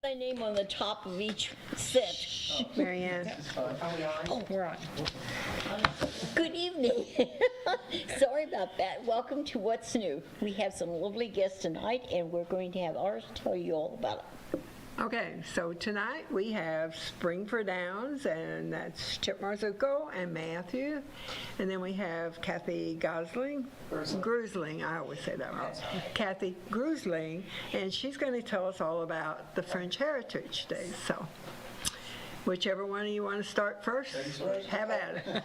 My name on the top of each set. Marianne. Oh, we're on. Good evening. Sorry about that. Welcome to What's New. We have some lovely guests tonight, and we're going to have ours tell you all about it. Okay, so tonight we have Springford Downs, and that's Chip Marzuko and Matthew. And then we have Kathy Grusling, I always say that wrong. Kathy Grusling, and she's going to tell us all about the French Heritage Days. So, whichever one of you want to start first, have at it.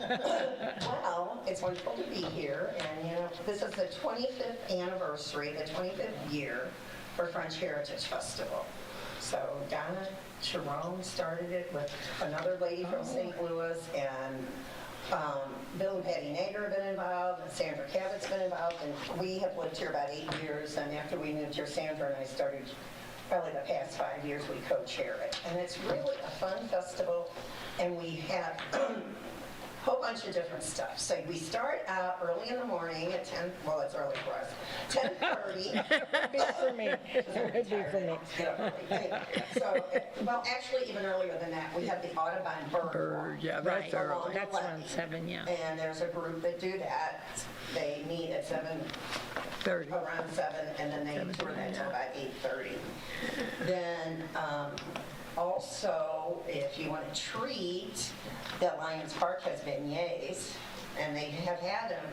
Well, it's wonderful to be here, and this is the 25th anniversary, the 25th year for French Heritage Festival. So Donna Jerome started it with another lady from St. Louis, and Bill and Patty Nader have been involved, and Sandra Cabot's been involved, and we have lived here about 8 years, and after we moved here, Sandra and I started, probably the past 5 years, we co-chair it. And it's really a fun festival, and we have a whole bunch of different stuff. So we start out early in the morning at 10, well, it's early for us, 10:30. For me. It would be for me. So, well, actually, even earlier than that, we have the Audubon Bird Walk. Yeah, Right. that's early. That's around 7, yeah. And there's a group that do that. They meet at 30. around 7, and then they tour that till about 8:30. Then also, if you want to treat, the Lions Park has beignets, and they have had them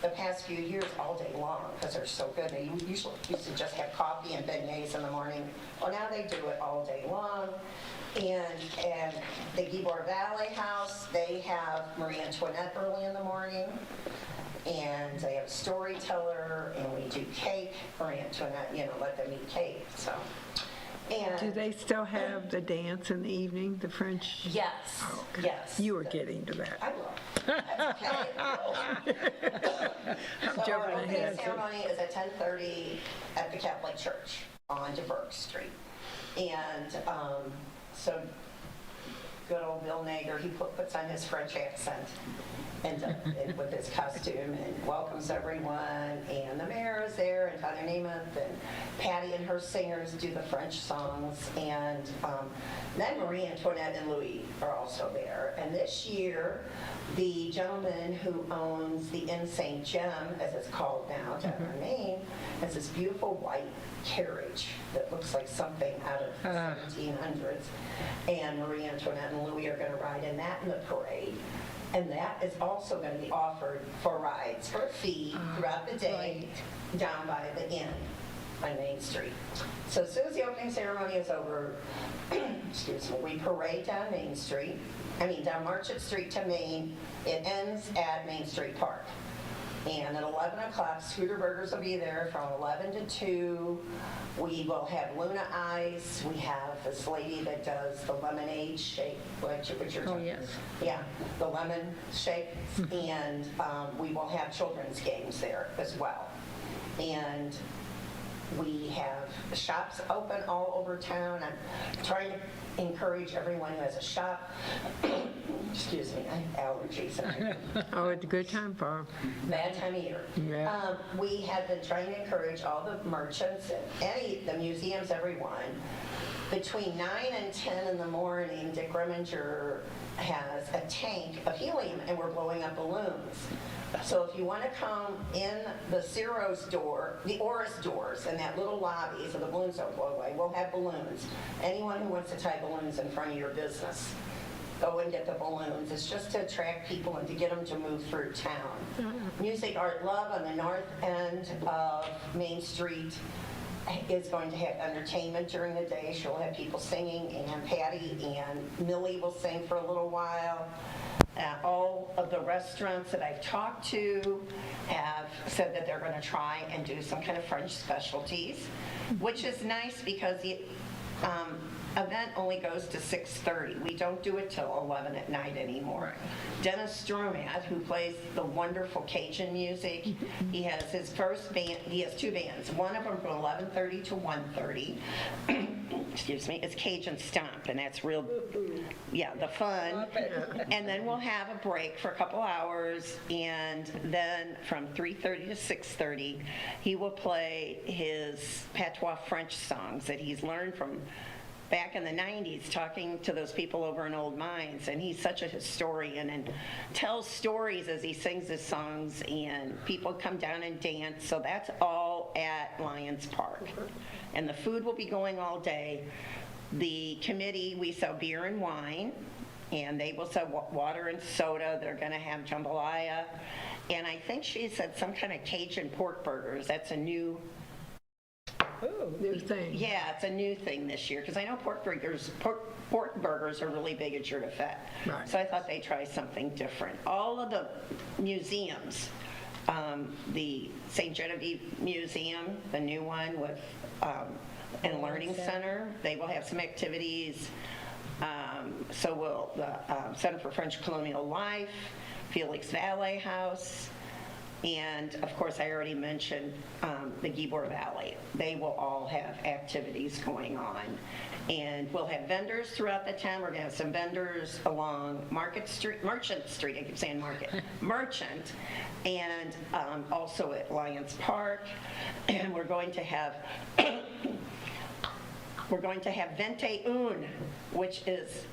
the past few years all day long because they're so good. They usually used to just have coffee and beignets in the morning. Well, now they do it all day long. And the Gibor Valley House, they have Marie Antoinette early in the morning. And they have a storyteller, and we do cake. Marie Antoinette, let them eat cake. So, and Do they still have the dance in the evening, the French? yes, yes. You were getting to that. I will. That's okay. So our jumping opening ahead. ceremony is at 10:30 at the Catholic Church on DeBerg Street. And so good old Bill Nader, he puts on his French accent and with his costume and welcomes everyone. And the mayor is there, and Father Namath, and Patty and her singers do the French songs. And then Marie Antoinette and Louis are also there. And this year, the gentleman who owns the Inn St. Jem, as it's called now down in Maine, has this beautiful white carriage that looks like something out of the 1700s. And Marie Antoinette and Louis are going to ride in that in the parade. And that is also going to be offered for rides for a fee throughout the day down by the inn on Main Street. So as soon as the opening ceremony is over, excuse me, we parade down down Market Street to Main. It ends at Main Street Park. And at 11 o'clock, Scooter Burgers will be there from 11 to 2. We will have Luna Ice. We have this lady that does the lemonade shake, which you're Oh, yes. Yeah, the lemon shake. And we will have children's games there as well. And we have shops open all over town. I'm trying to encourage everyone who has a shop. Excuse me, I have allergies. Oh, it's a good time for Bad time of year. Yeah. We have been trying to encourage all the merchants and the museums, everyone. Between 9 and 10 in the morning, Dick Reminger has a tank of helium, and we're blowing up balloons. So if you want to come in the Ciro's door, the Oris doors, and that little lobby, so the balloons don't blow away, we'll have balloons. Anyone who wants to tie balloons in front of your business, go and get the balloons. It's just to attract people and to get them to move through town. Music, Art, Love on the north end of Main Street is going to have entertainment during the day. She'll have people singing, and Patty and Millie will sing for a little while. All of the restaurants that I've talked to have said that they're going to try and do some kind of French specialties, which is nice because the event only goes to 6:30. We don't do it till 11 at night anymore. Dennis Stromat, who plays the wonderful Cajun music, he has his first band. He has 2 bands. One of them from 11:30 to 1:30. Excuse me, it's Cajun Stomp, and that's real, the fun. And then we'll have a break for a couple hours, and then from 3:30 to 6:30, he will play his patois French songs that he's learned from back in the 90s talking to those people over in Old Mines, and he's such a historian and tells stories as he sings his songs, and people come down and dance. So that's all at Lions Park. And the food will be going all day. The committee, we sell beer and wine, and they will sell water and soda. They're going to have jambalaya. And I think she said some kind of Cajun pork burgers. That's a new thing. Yeah, it's a new thing this year, because I know pork burgers are really big at Jura Fett. Right. So I thought they'd try something different. All of the museums, the St. Genevieve Museum, the new one with and Learning Center, they will have some activities. So will the Center for French Colonial Life, Felix Valley House, and of course I already mentioned the Gibor Valley. They will all have activities going on. And we'll have vendors throughout the town. We're going to have some vendors along Merchant Street, I keep saying Market, Merchant, and also at Lions Park. And we're going to have Vente Un, which is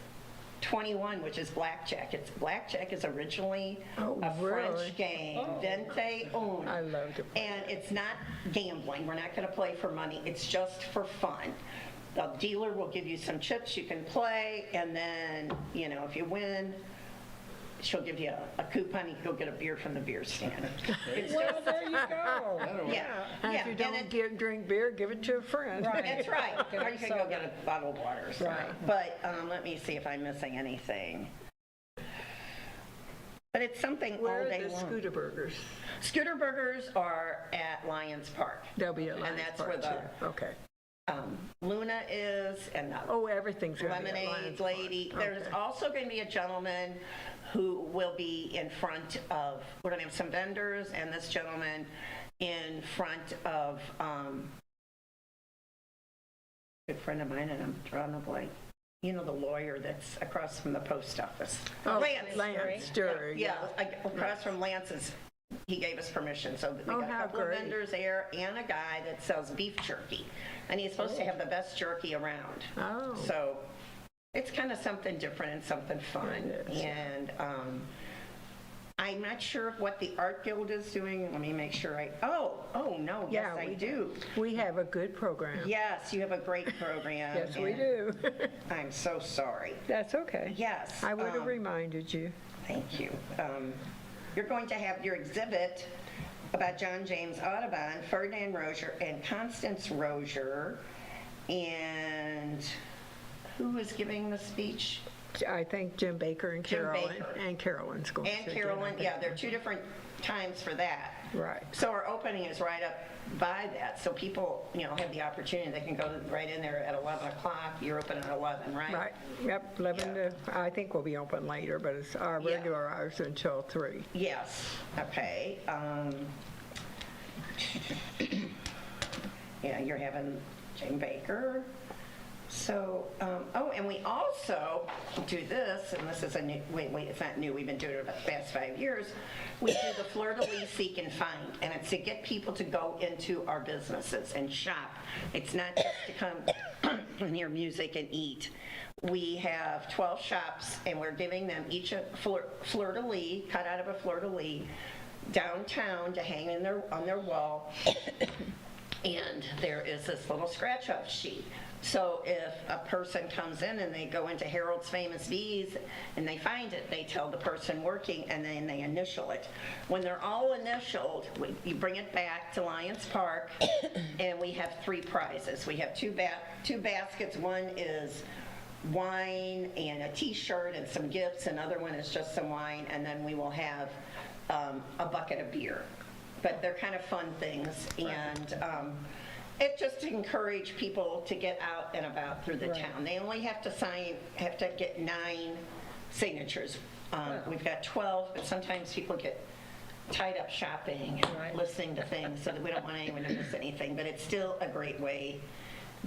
21, which is blackjack. Blackjack is originally a French game. Vente Un. I love to play And it's not gambling. We're not going to play for money. It's just for fun. The dealer will give you some chips you can play, and then, if you win, she'll give you a coupon. You can go get a beer from the beer stand. It's Well, just, there you go. yeah. And Yeah. if you don't drink beer, give it to a friend. That's right. Or you can go get a bottle of water. So. Right. But let me see if I'm missing anything. But it's something Where all are day the long. Scooter Burgers? Scooter burgers are at Lions Park. They'll be at Lions And that's Park, where too. Okay. Luna is, and the Oh, everything's going to be at lemonade Lions Park. lady. Okay. There's also going to be a gentleman who will be in front of, we're going to have some vendors, and this gentleman in front of a good friend of mine, and I'm drawing a blank. The lawyer that's across from the post office. Oh, Lance. Sturry, Yeah, across from Lance's. He gave us permission, so we got a how couple of great. vendors there and a guy that sells beef jerky. And he's supposed to have the best jerky around. Oh. So it's kind of something different and something fun. It is. And I'm not sure what the Art Guild is doing. Let me make sure no, yes, I do. We have a good program. Yes, you have a great program. Yes, we and do. I'm so sorry. That's okay. Yes. I would have reminded you. Thank you. You're going to have your exhibit about John James Audubon, Ferdinand Rozier, and Constance Rozier. And who is giving the speech? I think Jim Baker and Jim Carolyn. Baker. And Carolyn's going And to. Carolyn, yeah, there are two different times for that. Right. So our opening is right up by that, so people, have the opportunity. They can go right in there at 11 o'clock. You're open at 11, right? Right. Yep. 11 to. I think we'll be open later, but it's our Yeah. regular hours until 3. Yes, okay. Yeah, you're having Jim Baker. So, and we also do this, and this is a new, wait, it's not new, we've been doing it for the past 5 years. We do the fleur-de-lis seek and find, and it's to get people to go into our businesses and shop. It's not just to come and hear music and eat. We have 12 shops, and we're giving them each a fleur-de-lis, cut out of a fleur-de-lis, downtown to hang in on their wall. And there is this little scratch-off sheet. So if a person comes in and they go into Harold's Famous Bees and they find it, they tell the person working, and then they initial it. When they're all initialed, you bring it back to Lions Park, and we have 3 prizes. We have two baskets. One is wine and a t-shirt and some gifts. Another one is just some wine, and then we will have a bucket of beer. But they're kind of fun things, and it just to encourage people to get out and about through the town. They only have to get 9 signatures. We've got 12, but sometimes people get tied up shopping and listening to things, so that we don't want anyone to miss anything. But it's still a great way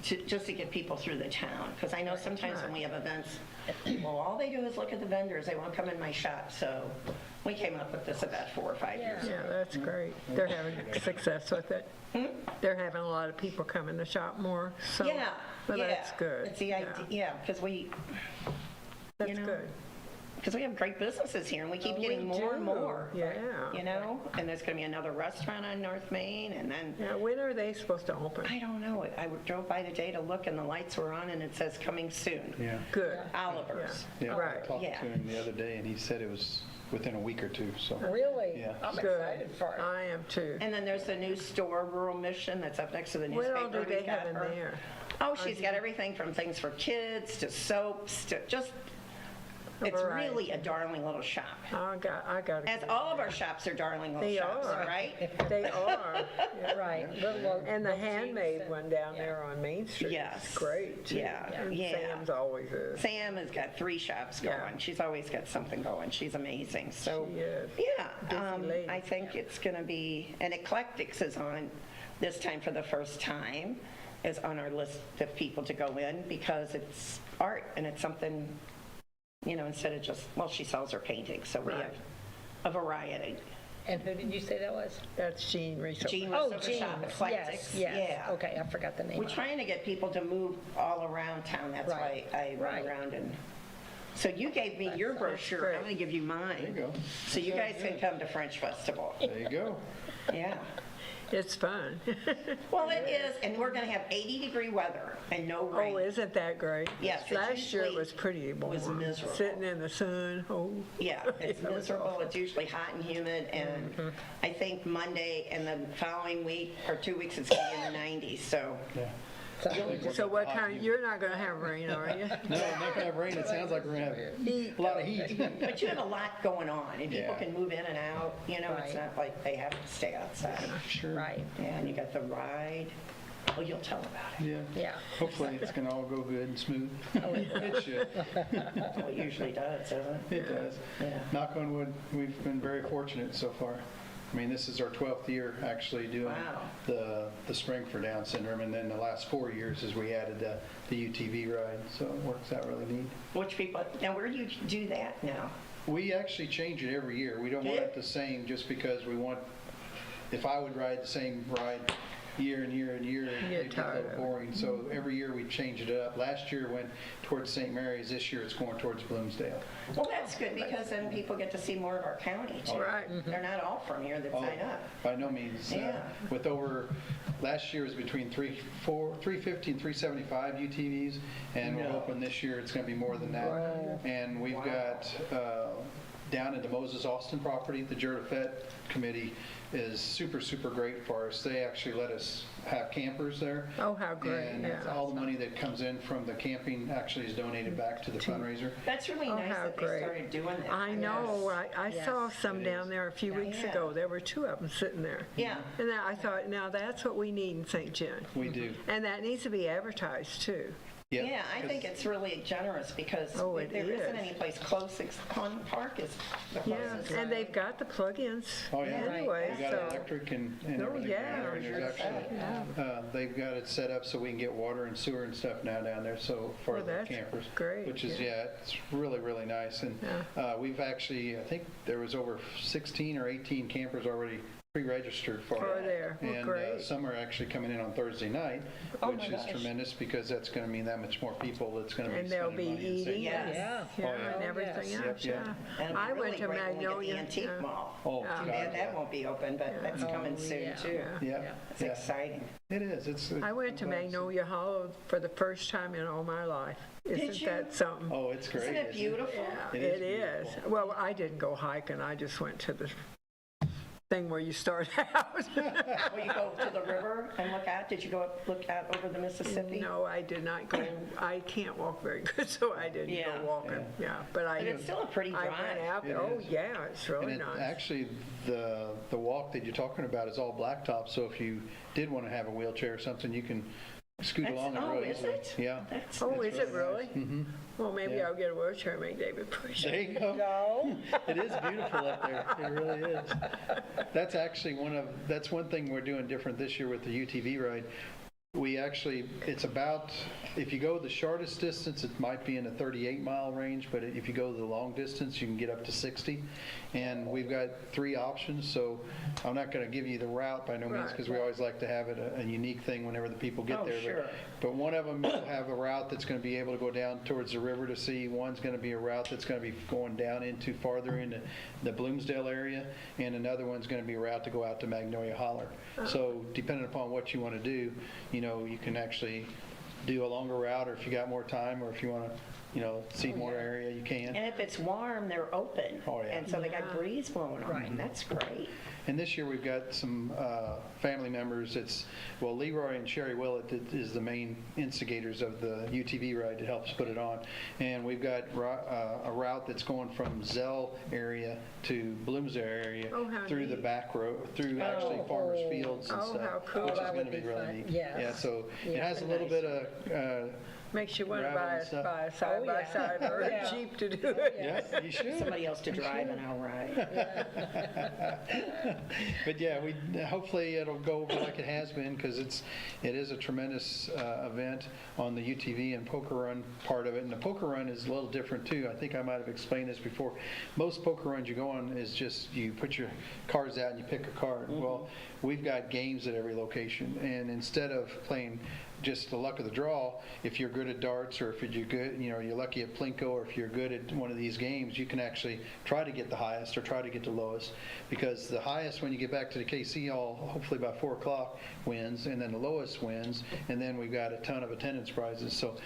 to get people through the town. Because I know sometimes when we have events, well, all they do is look at the vendors. They won't come in my shop. So we came up with this about 4 or 5 years ago. Yeah, that's great. They're having success with it. They're having a lot of people come in the shop more. So Yeah, Well, that's good. It's the idea, yeah, because That's good. because we have great businesses here, and we keep Oh, getting we more and do. more. Yeah. And there's going to be another restaurant on North Main, and then, Now, when are they supposed to open? I don't know, I drove by today to look, and the lights were on, and it says coming soon. Yeah. Good. Oliver's. Yeah, Right. I talked Yeah. to him the other day, and he said it was within a week or two, so. Really? Yeah. I'm Good. excited for it. I am too. And then there's the new store, Rural Mission, that's up next to the What newspaper. all do we they got have in her. there? Oh, she's got everything from things for kids to soaps to just, A it's variety. really a darling little shop. I got As all of our shops are darling little They shops, are. right? They are. Yeah. Right. Little And the boutiques handmade and- one down there on Main Street Yes. is great too. Yeah, And yeah. Sam's always is. Sam has got 3 shops going. Yeah. She's always got something going. She's amazing. So, She is. yeah, Busy lady. I think it's going to be, and Eclectics is on this time for the first time, is on our list of people to go in because it's art and it's something, instead of just, well, she sells her paintings, so we Right. have a variety. And who did you say that was? That's Jean Riso. Jean Oh, was over Jean. shop, Yes, Eclectics. yes. Yeah. Okay, I forgot the name. We're of it. trying to get people to move all around town. That's Right. why I run Right. around and, so you gave me your brochure. great. I'm going to give you mine. There you go. So you guys can come to French Festival. There you go. Yeah. It's fun. Well, it is, and we're going to have 80-degree weather and no rain. Oh, isn't that great? Yes, it Last year it usually was pretty warm. was miserable. Sitting in the sun. Oh. Yeah, it's It was miserable. awful. It's usually hot and humid, and I think Monday and the following week or 2 weeks it's going to be in the 90s. So Yeah. So what kind? You're not going to have rain, are you? No, I'm not gonna have rain. It sounds like we're gonna have a lot of heat. but you have a lot going on, and people Yeah. can move in and out. It's Right. not like they have to stay outside. Sure. Right, Yeah, and you got the ride. Oh, you'll tell about it. Yeah. yeah. Hopefully it's gonna all go good and smooth. It should. Well, it usually does, doesn't it? It does. Yeah. Knock on wood, we've been very fortunate so far. I mean, this is our 12th year actually doing Wow. the Spring for Down syndrome, and then the last 4 years is we added the UTV ride, so it works out really neat. Which people, now where do you do that now? We actually change it every year. We don't want it the same just because we want, if I would ride the same ride year and year and year, it'd be a tired little of it. boring. So every year we change it up. Last year went towards St. Mary's. This year it's going towards Bloomsdale. Well, that's good because then people get to see more of our county too. Right. They're not all from here that Oh, sign up. by no means. Yeah. With over, last year was between 350 and 375 UTVs, and we're hoping this year it's going to be more than that. And we've got, down at the Moses Austin property, the Jura Fett Committee is super, super great for us. They actually let us have campers there. Oh, how great, And yeah. all the money that comes in from the camping actually is donated back to the fundraiser. That's really Oh, nice how that they great. started doing that. I know. I saw some It down is. there a few weeks Yeah. ago. There were 2 of them sitting there. Yeah. And I thought, now that's what we need in St. John. We do. And that needs to be advertised too. Yeah, I think it's really generous because Oh, it there isn't is. any place close. Conlon Park is the Yeah, closest. and they've got the plug-ins Oh, yeah. anyway. They got So electric and Oh, everything. yeah. And there's actually, they've got it set up so we can get water and sewer and stuff now down there, so for Well, the that's campers. great, Which is, yeah. yeah, it's really, really nice. And we've actually, I think there was over 16 or 18 campers already pre-registered for For it. there. Well, And great. some are actually coming in on Thursday night, Oh, which my is gosh. tremendous because that's going to mean that much more people that's going to be And they'll spending be money in St. eating. Yes. Yeah. Yeah, Oh, yeah. and everything Yes. else, Yep, yeah. yep. And it'll be I went really to great when we get Magnolia. the antique yeah. mall. Oh, Yeah. God, Too bad that yeah. won't be open, but that's coming soon yeah. too. Yeah, It's yeah. exciting. It is. It's. I went to I'm glad see. Magnolia Hollow for the first time in all my life. Isn't you? that something? Oh, it's great. Isn't it beautiful? Yeah, It it is is. beautiful. Well, I didn't go hiking. I just went to the thing where you start out. Will you go to the river and look out? Did you go up, look out over the Mississippi? No, I did not go. I can't walk very good, so I didn't Yeah. go walking. Yeah, but I. But it's still a pretty I drive. went out. It Oh is. yeah, it's really And nice. actually, the walk that you're talking about is all blacktop, so if you did want to have a wheelchair or something, you can scoot That's- along the oh, road is easily. it? Yeah. That's, Oh, is it really? Mm-hmm. Well, maybe Yeah. I'll get a wheelchair and make David push There it. you go. No. It is beautiful up there. It really is. That's actually that's one thing we're doing different this year with the UTV ride. We actually, it's about, if you go the shortest distance, it might be in a 38-mile range, but if you go the long distance, you can get up to 60. And we've got 3 options, so I'm not going to give you the route by no means, because we always like to have it a unique thing whenever the people get there. sure. But one of them will have a route that's going to be able to go down towards the river to see. One's going to be a route that's going to be going down into farther into the Bloomsdale area, and another one's going to be a route to go out to Magnolia Holler. So depending upon what you want to do, you can actually do a longer route, or if you got more time, or if you want to, see more area, you can. And if it's warm, they're open. Oh, yeah. And so they got breeze blowing on them. That's great. And this year we've got some family members. Leroy and Sherry Willett is the main instigators of the UTV ride that helps put it on. And we've got a route that's going from Zell area to Bloomsdale area how through the neat. back road, through actually farmers' fields and Oh, stuff, how cool. which is That going to be really neat. Yes. Yeah, so it has a little bit of Makes you want to gravel buy and stuff. a side-by-side or a Jeep to do it. yeah, you should. Somebody else to drive and I'll ride. But yeah, hopefully it'll go over like it has been, because it is a tremendous event on the UTV and poker run part of it. And the poker run is a little different too. I think I might have explained this before. Most poker runs you go on is just you put your cards out and you pick a card. Well, we've got games at every location, and instead of playing just the luck of the draw, if you're good at darts, or if you're good, you're lucky at Plinko, or if you're good at one of these games, you can actually try to get the highest or try to get the lowest, because the highest, when you get back to the KC Hall, hopefully by 4 o'clock, wins, and then the lowest wins, and then we've got a ton of attendance prizes. So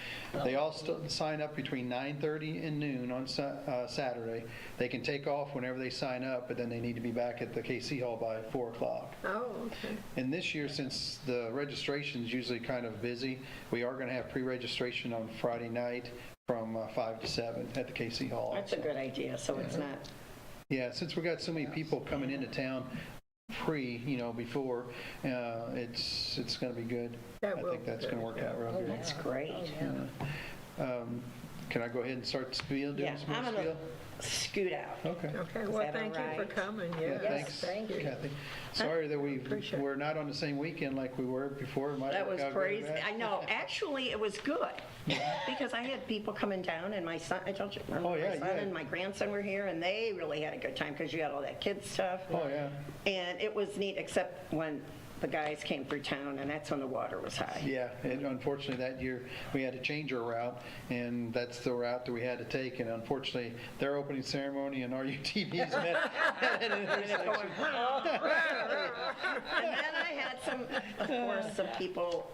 they all sign up between 9:30 and noon on Saturday. They can take off whenever they sign up, but then they need to be back at the KC Hall by 4 o'clock. Oh, okay. And this year, since the registration's usually kind of busy, we are going to have pre-registration on Friday night from 5 to 7 at the KC Hall. That's a good idea, so it's not. Yeah, since we got so many people coming into town before, it's going to be good. That I will think be that's going to work out real good. That's great. Can I go ahead and start doing Yeah, some more I'm going spiel? to scoot out. Okay. Okay, Is well, that thank all you for right? coming, Yeah, yeah. thanks, thank you. Kathy. Sorry that Appreciate it. we're not on the same weekend like we were before. It might That work was out good or crazy. bad. I know. Actually, it was good because I had people coming down, and my son, I told you, remember Oh, yeah, my son yeah. and my grandson were here, and they really had a good time because you had all that kids stuff. Oh, yeah. And it was neat, except when the guys came through town, and that's when the water was high. Yeah, and unfortunately that year we had to change our route, and that's the route that we had to take. And unfortunately, their opening ceremony and our UTVs met at an intersection. And then I had of course, some people,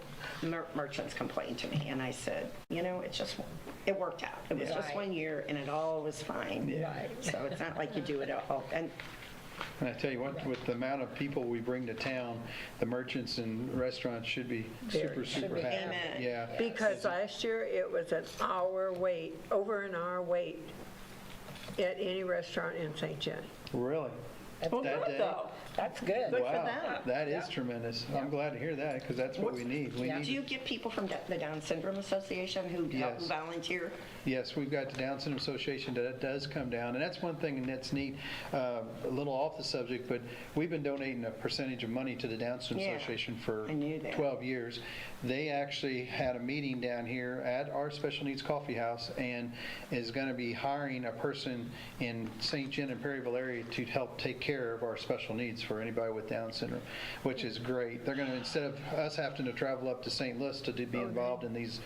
merchants complained to me, and I said, it worked out. It was Yeah. just 1 year, and it all was fine. Right. So it's not like you do it all. And I tell you what, with the amount of people we bring to town, the merchants and restaurants should be super happy. Amen. Yeah. Because last year, it was over an hour wait at any restaurant in St. Jenny. Really? Well, That good day? though. That's good. Good for Wow, them. that is tremendous. I'm glad to hear that, because that's what we need. We Yeah. need Do you get people from the Down Syndrome Association who help Yes. volunteer? Yes, we've got the Down Syndrome Association that does come down, and that's one thing that's neat, a little off the subject, but we've been donating a percentage of money to the Down Syndrome Yeah, Association for I knew that. 12 years. They actually had a meeting down here at our Special Needs Coffee House, and is going to be hiring a person in St. John and Perryville area to help take care of our special needs for anybody with Down syndrome, which is great. They're going to, instead of us having to travel up to St. Louis to be involved in these,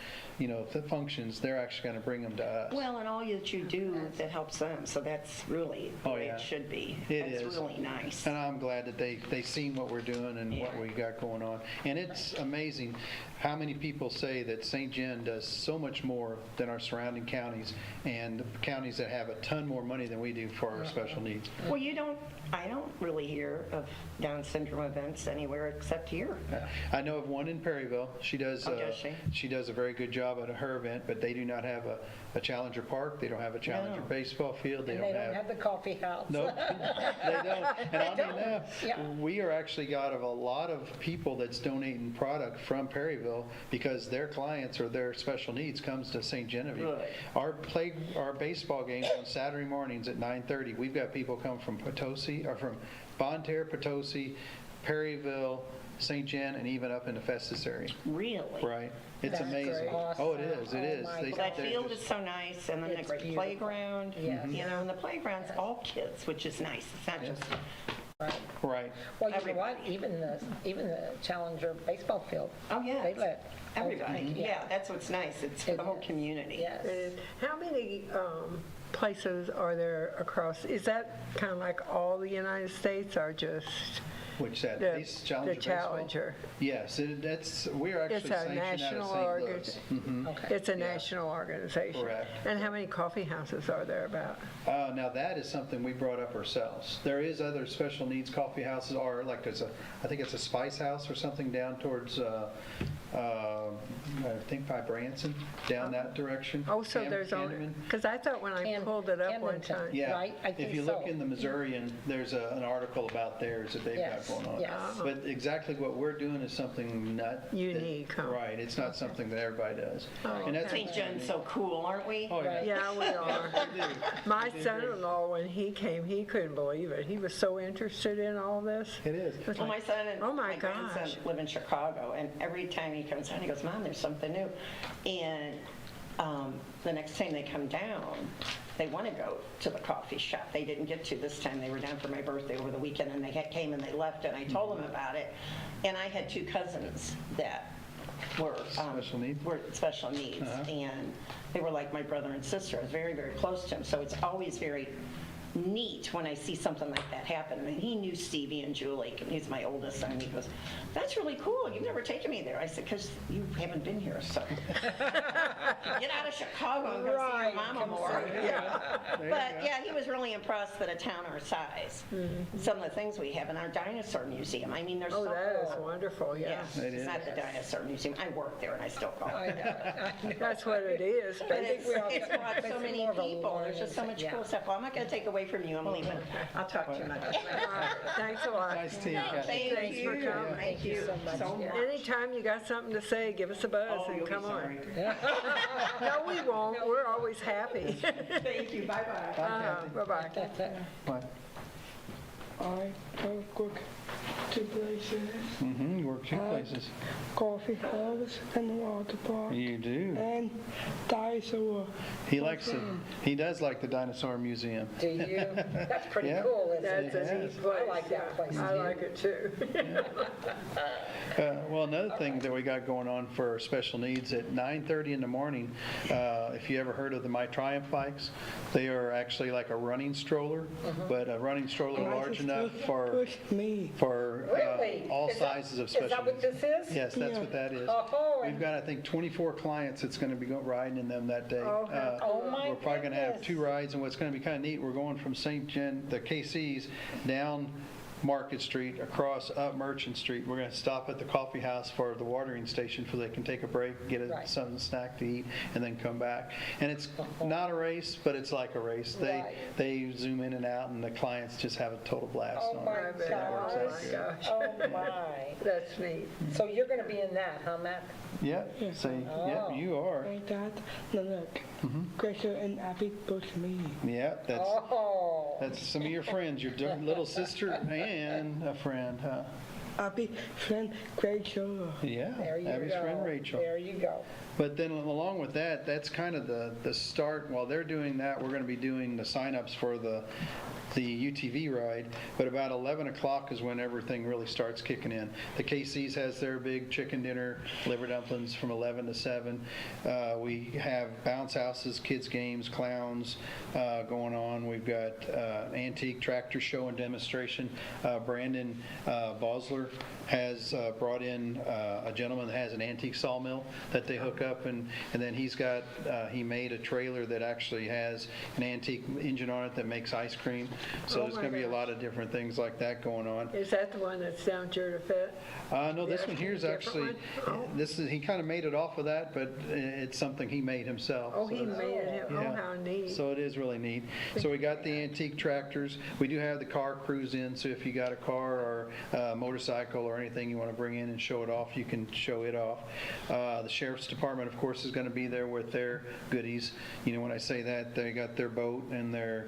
functions, they're actually going to bring them to us. Well, and all that you do that helps them, so that's really the Oh, way yeah. it should be. It That's is. really nice. And I'm glad that they seen what we're doing and what Yeah. we got going on. And it's amazing how many people say that St. John does so much more than our surrounding counties, and counties that have a ton more money than we do for our special needs. Well, I don't really hear of Down syndrome events anywhere except here. I know of one in Perryville. She does. Oh, does she? She does a very good job at her event, but they do not have a Challenger Park. They don't have a Challenger No. baseball field. And they don't have the coffee house. Nope, they don't. And oddly enough, Yeah. we are actually got a lot of people that's donating product from Perryville because their clients or their special needs comes to St. Genevieve. Good. Our baseball games on Saturday mornings at 9:30. We've got people come from Potosi or from Bonne Terre, Potosi, Perryville, St. Jen, and even up in the Festus area. Really? Right. It's That's amazing. great. Oh, it is. It is. my They- Well, that they're field just- is so nice, and then It's the great beautiful. playground. Yes. You know, and the playground's all kids, which is nice. It's not just, Right. Well, you know what, even the Challenger baseball field. oh, yeah. They let. Everybody. Yeah, that's what's nice. It's for the whole community. Yes. And how many places are there across, is that kind of like all the United States or just Which that the Ace Challenger the baseball? Challenger? Yes, we're actually It's a sanctioned out of national St. Louis. Okay. It's a national organization. Correct. And how many coffee houses are there about? Now that is something we brought up ourselves. There is other special needs coffee houses, or like I think it's a Spice House or something down towards, I think by Branson, down that direction. Oh, so there's only, Camden. because I thought when I pulled it up one Camdenton. time. Yeah, Right, I think if you look so. in the Missourian, there's an article about theirs that they've got Yes, going on. yes. But exactly what we're doing is something not Unique, huh? Right, it's not something that everybody does. Oh, And that's St. John's so cool, aren't we? Oh, yeah. Yeah, we are. They do. My son-in-law, when he came, he couldn't believe it. He was so interested in all this. It is. It was Well, like, my son and oh my my grandson gosh. live in Chicago, and every time he comes down, he goes, Mom, there's something new. And the next time they come down, they want to go to the coffee shop. They didn't get to this time. They were down for my birthday over the weekend, and they came and they left, and I told them about it. And I had two cousins that were Special needs? were special needs, and they were like my brother and sister. I was very, very close to them, so it's always very neat when I see something like that happen. And he knew Stevie and Julie, and he's my oldest son. He goes, "That's really cool. You've never taken me there." I said, "Because you haven't been here, so get out of Chicago and go see your Right, mama come more." see, yeah. But yeah, he was really impressed that a town our size, some of the things we have in our dinosaur museum. I mean, there's Oh, so that is wonderful, yeah. Yes, It it's is. not the dinosaur museum. I work there, and I still call it. That's what it is. But But it's brought so it's many more of a people. There's just so learning much thing, cool yeah. stuff. Well, I'm not going to take away from you. I'm leaving. I'll talk to you another time. all right, thanks a lot. Nice team, Kathy. Thank Thanks you. for coming. Thank you so much. Anytime you got something to say, give us a buzz Oh, and you'll be come on. sorry. No, we won't. We're always happy. Thank you. Bye-bye. Bye-bye. What? I work two places, Mm-hmm, you work two places. coffee house and water park, You do. and dinosaur. He does like the dinosaur museum. Do you? That's pretty Yeah. cool, isn't That's it? a neat place. I like that yeah. place, I too. like it too. Well, another thing that we got going on for special needs, at 9:30 in the morning, if you ever heard of the My Triumph bikes, they are actually like a running stroller, but a running stroller large enough for Push me. Really? all Is that- sizes of special Is that what needs. this is? Yes, that's what that is. Oh, We've got, I think, 24 clients that's going to be riding in them that day. Oh, how Oh, my We're probably going to have goodness. 2 rides, and what's going to be kind of neat, we're going from St. Jen, the KC's, down Market Street, across up Merchant Street. We're going to stop at the coffee house for the watering station so they can take a break, get Right. something snack to eat, and then come back. And it's not a race, but it's like a race. Right. They zoom in and out, and the clients just have a total blast Oh, on my it. bet. That works out Oh, my good. gosh. Oh, my. That's neat. So you're going to be in that, huh, Matt? Yep, see, Oh. yep, you are. My dad, no, look, Gracie and Abby push me. Yep, that's Oh. That's some of your friends, your little sister and a friend, huh? Abby, friend, Gracie. Yeah, There you Abby's go. friend Rachel. There you go. But then along with that, that's kind of the start. While they're doing that, we're going to be doing the signups for the UTV ride. But about 11 o'clock is when everything really starts kicking in. The KC's has their big chicken dinner, liver dumplings from 11 to 7. We have bounce houses, kids games, clowns going on. We've got antique tractor show and demonstration. Brandon Bosler has brought in a gentleman that has an antique sawmill that they hook up, and then he made a trailer that actually has an antique engine on it that makes ice cream. So Oh there's my going to be a gosh. lot of different things like that going on. Is that the one that's down Judafet? No, this Yeah, one here is different actually, one? Oh. he kind of made it off of that, but it's something he made himself. Oh, So he it's- made it. Oh, yeah. how neat. So it is really neat. So we got the antique tractors. We do have the car cruise in, so if you got a car or a motorcycle or anything you want to bring in and show it off, you can show it off. The Sheriff's Department Department, of course, is going to be there with their goodies. You know, when I say that, they got their boat and their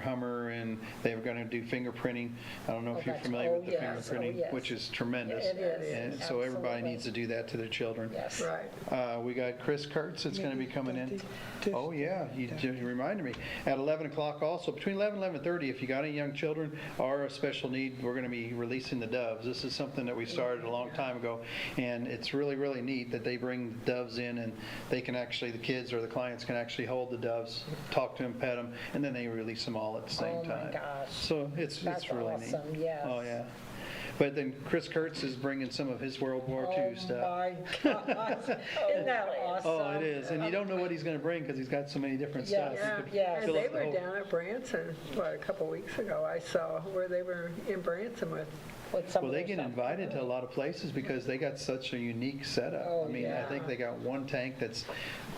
Hummer, and they're going to do fingerprinting. I don't know if you're that's- familiar with the yes, fingerprinting, yes. which is tremendous. It is, And so everybody absolutely. needs to do that to their children. Yes. Right. We got Chris Kurtz that's going to be coming in. Just- Oh, yeah, you reminded me. At 11 o'clock also, between 11 and 11:30, if you got any young children or a special need, we're going to be releasing the doves. This is something that we started a long time ago, and it's really, really neat that they bring doves in, and they can actually, the kids or the clients can actually hold the doves, talk to them, pet them, and then they release them all at the same Oh, my time. gosh. So it's That's really neat. awesome, yes. Oh, yeah. But then Chris Kurtz is bringing some of his World War II stuff. Oh, my gosh. Isn't that awesome? Oh, it is. And you don't know what he's going to bring because he's got so many different Yes. stuff. Yeah, You could yes. and fill they up the were whole- down at Branson, a couple weeks ago, I saw where they were in Branson with. With some Well, of they their get stuff. invited to a lot of places because they got such a unique setup. Oh, I mean, I yeah. think they got one tank that's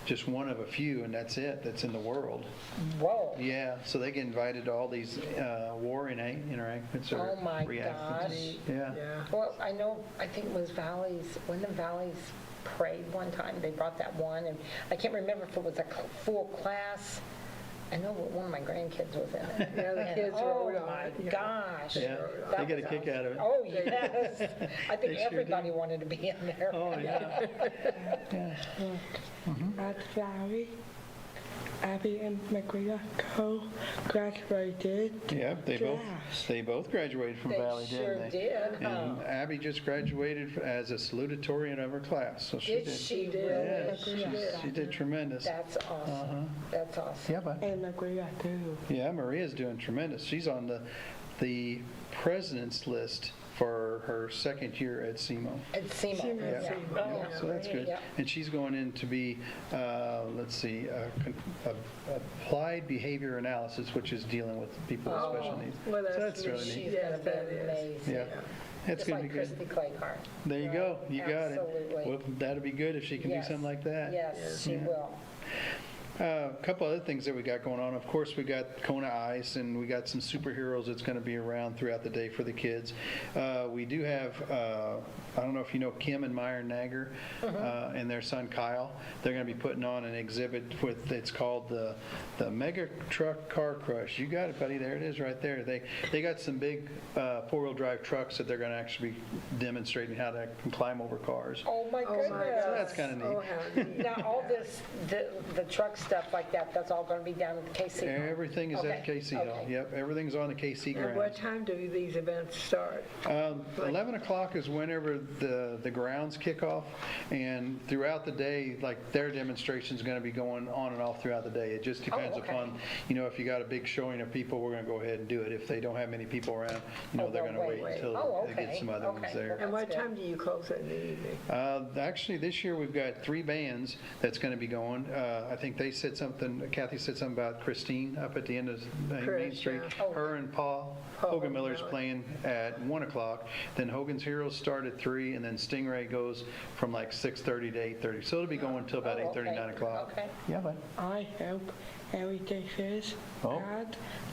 just one of a few, and that's it, that's in the world. Whoa. Yeah, so they get invited to all these war enactments or Oh, my reenactments. gosh. Yeah. Yeah. Well, I think it was Valley's, when the Valley's parade one time, they brought that one, and I can't remember if it was a full class. I know one of my grandkids was in it. Yeah, the And, kids rode on Oh, my it, yeah. gosh. Yeah, That they get a was kick out of it. Oh, yes. I think They sure everybody do. wanted to be in there. Oh, yeah. Yeah. At Valley, Abby and McGregor co-graduated. Yeah, Yes. they both graduated from They Valley, sure didn't they? did, huh? And Abby just graduated as a salutatorian of her class, so she Did did. she Yeah, really? she did tremendous. That's awesome. That's awesome. Yeah, but And McGregor too. yeah, Maria's doing tremendous. She's on the president's list for her second year at SEMO. It's SEMO. SEMO, Yeah. SEMO, Oh, Yeah, so that's good. yeah. And she's going in to be, let's see, applied behavior analysis, which is dealing with people with special needs. Well, So that's that's really neat. neat. She's Yes, going to that be is. amazing. Yeah, it's Just going to like be good. Christy Clayhart. There you go. You got it. Absolutely. Well, that'd be good if she can do Yes. something like that. Yes, she Yeah. will. A couple other things that we got going on. Of course, we got Kona Ice, and we got some superheroes that's going to be around throughout the day for the kids. We do have, I don't know if you know Kim and Meyer Nager and their son Kyle. They're going to be putting on an exhibit with, it's called the Mega Truck Car Crush. You got it, buddy. There it is right there. They got some big four-wheel drive trucks that they're going to actually be demonstrating how to climb over cars. Oh, my Oh, goodness. my So God. that's kind of neat. Oh, how neat. Now, all this, the truck stuff like that, that's all going to be down at the KC. Everything is at Okay, KC Hall. okay. Yep, everything's on the KC And what grounds. time do these events start? 11 o'clock is whenever the grounds kick off, and throughout the day, like their demonstration's going to be going on and off throughout the day. It just depends okay. upon, if you got a big showing of people, we're going to go ahead and do it. If they don't have many people around, Oh, they're going to they'll wait wait. until Oh, they get okay, some other ones okay. there. And what good. time do you close it in the evening? Actually, this year we've got 3 bands that's going to be going. I think they said something, Kathy said something about Christine up at the end of Main Chris, Street. yeah. Oh. Her and Paul Hogan Miller's playing at 1 o'clock. Then Hogan's Heroes start at 3, and then Stingray goes from like 6:30 to 8:30. So it'll be going until about Oh, 8:30, okay, 9 o'clock. okay. Yeah, bud. I help everything is Oh.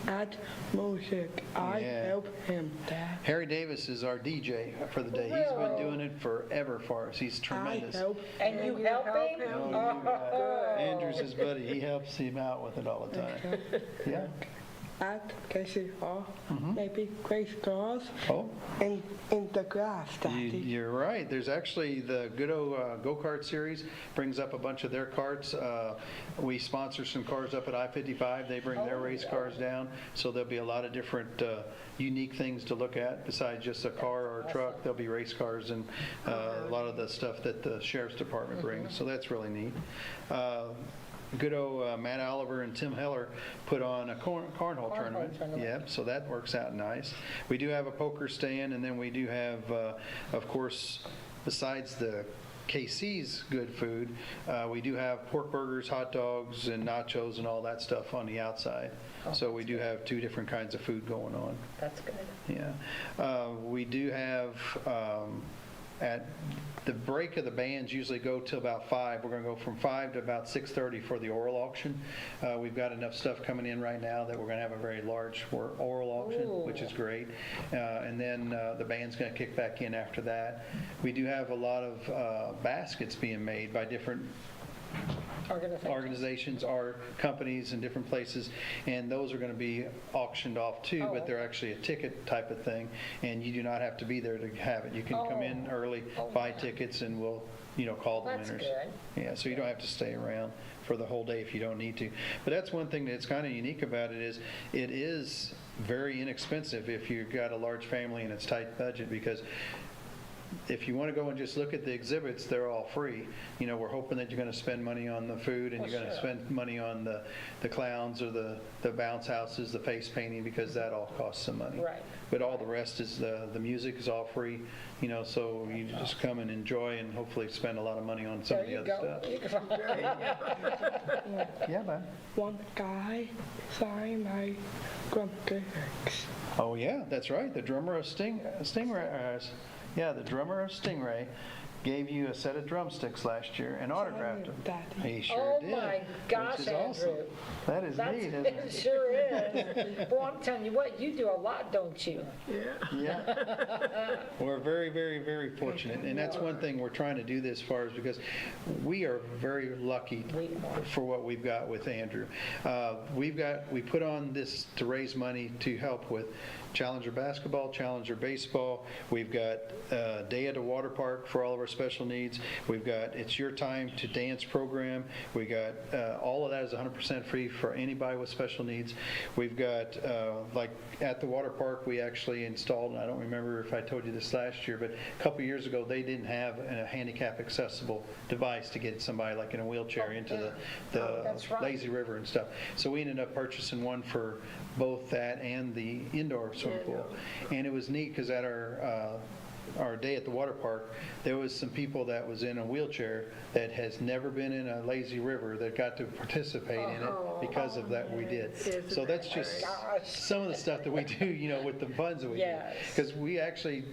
add music. I Yeah. help him, Dad. Harry Davis is our DJ for the day. He's been doing it forever for us. He's tremendous. I help. And you help him? Oh, you got it. Andrew's his buddy. He helps him out with it all the time. Yeah. At KC Hall, maybe Grace Girls Oh. in the grass, Daddy. You're right. There's actually the Good Go-Kart series brings up a bunch of their karts. We sponsor some cars up at I-55. They bring their race cars down. So there'll be a lot of different unique things to look at besides just a car or a truck. There'll be race cars and a lot of the stuff that the Sheriff's Department brings. So that's really neat. Good old Matt Oliver and Tim Heller put on a cornhole tournament. tournament. Yep, so that works out nice. We do have a poker stand, and then we do have, of course, besides the KC's good food, we do have pork burgers, hot dogs, and nachos and all that stuff on the outside. So we do have 2 different kinds of food going on. That's good. Yeah. We do have at the break of the bands usually go till about 5. We're going to go from 5 to about 6:30 for the oral auction. We've got enough stuff coming in right now that we're going to have a very large oral auction, which is great. And then the band's going to kick back in after that. We do have a lot of baskets being made by different organizations, our companies in different places, and those are going to be auctioned off too, but they're actually a ticket type of thing, and you do not have to be there to have it. You can come in early, buy tickets, and we'll call the winners. Good. Yeah, so you don't have to stay around for the whole day if you don't need to. But that's one thing that's kind of unique about it is very inexpensive if you've got a large family and it's tight budget, because if you want to go and just look at the exhibits, they're all free. We're hoping that you're going to spend money on the food, and you're going to spend money on the clowns or the bounce houses, the face painting, because that all costs some money. Right. But all the rest is the music is all free, so you just come and enjoy and hopefully spend a lot of money on some of the other stuff. Yeah, man. One guy signed my drumsticks. Oh yeah, that's right. The drummer of Stingray. Yeah, the drummer of Stingray gave you a set of drumsticks last year and autographed them. Daddy. He sure did. Oh my gosh, which is awesome. Andrew. That is neat, isn't It it? sure is. Boy, I'm telling you what, you do a lot, don't you? Yeah. We're very, very, very fortunate. And that's one thing we're trying to do this far, is because we are very lucky for what we've got with Andrew. We put on this to raise money to help with Challenger basketball, Challenger baseball. We've got Day at the Water Park for all of our special needs. We've got It's Your Time to Dance program. We got all of that is 100% free for anybody with special needs. We've got like at the water park, we actually installed, and I don't remember if I told you this last year, but a couple of years ago they didn't have a handicap accessible device to get somebody like in a wheelchair into the that's right. lazy river and stuff. So we ended up purchasing one for both that and the indoor swimming pool. And it was neat because at our day at the water park, there was some people that was in a wheelchair that has never been in a lazy river that got to participate in it because of that we did. So that's just some of the stuff that we do, with the funds that we do. Because we actually,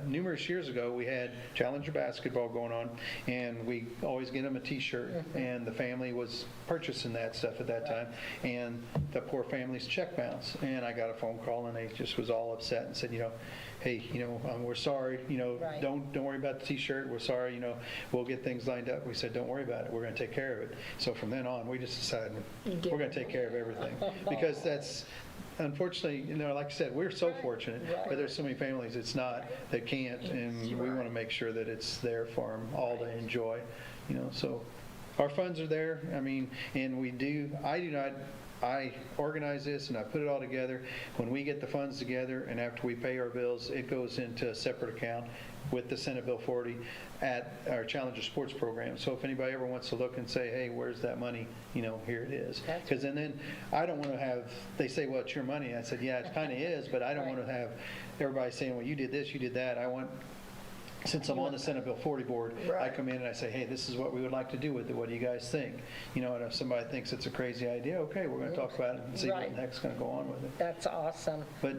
numerous years ago, we had Challenger basketball going on, and we always get them a t-shirt, and the family was purchasing that stuff at that time, and the poor family's check bounced, and I got a phone call, and they just was all upset and said, hey, we're sorry, don't worry about the t-shirt, we're sorry, we'll get things lined up. We said, don't worry about it, we're going to take care of it. So from then on, we just decided we're going to take care of everything, because that's, unfortunately, like I said, we're so fortunate, but there's so many families that can't, and we want to make sure that it's there for them all to enjoy, so our funds are there, and I organize this and I put it all together. When we get the funds together and after we pay our bills, it goes into a separate account with the Senate Bill 40 at our Challenger Sports program. So if anybody ever wants to look and say, hey, where's that money? Here it is. Because then I don't want to have, they say, well, it's your money. I said, yeah, it kind of is, but I don't want to have everybody saying, well, you did this, you did that. I want, since I'm on the Senate Bill 40 board, I come in and I say, hey, this is what we would like to do with it. What do you guys think? And if somebody thinks it's a crazy idea, okay, we're going to talk about it and see what the heck's going to go on with it. That's awesome. But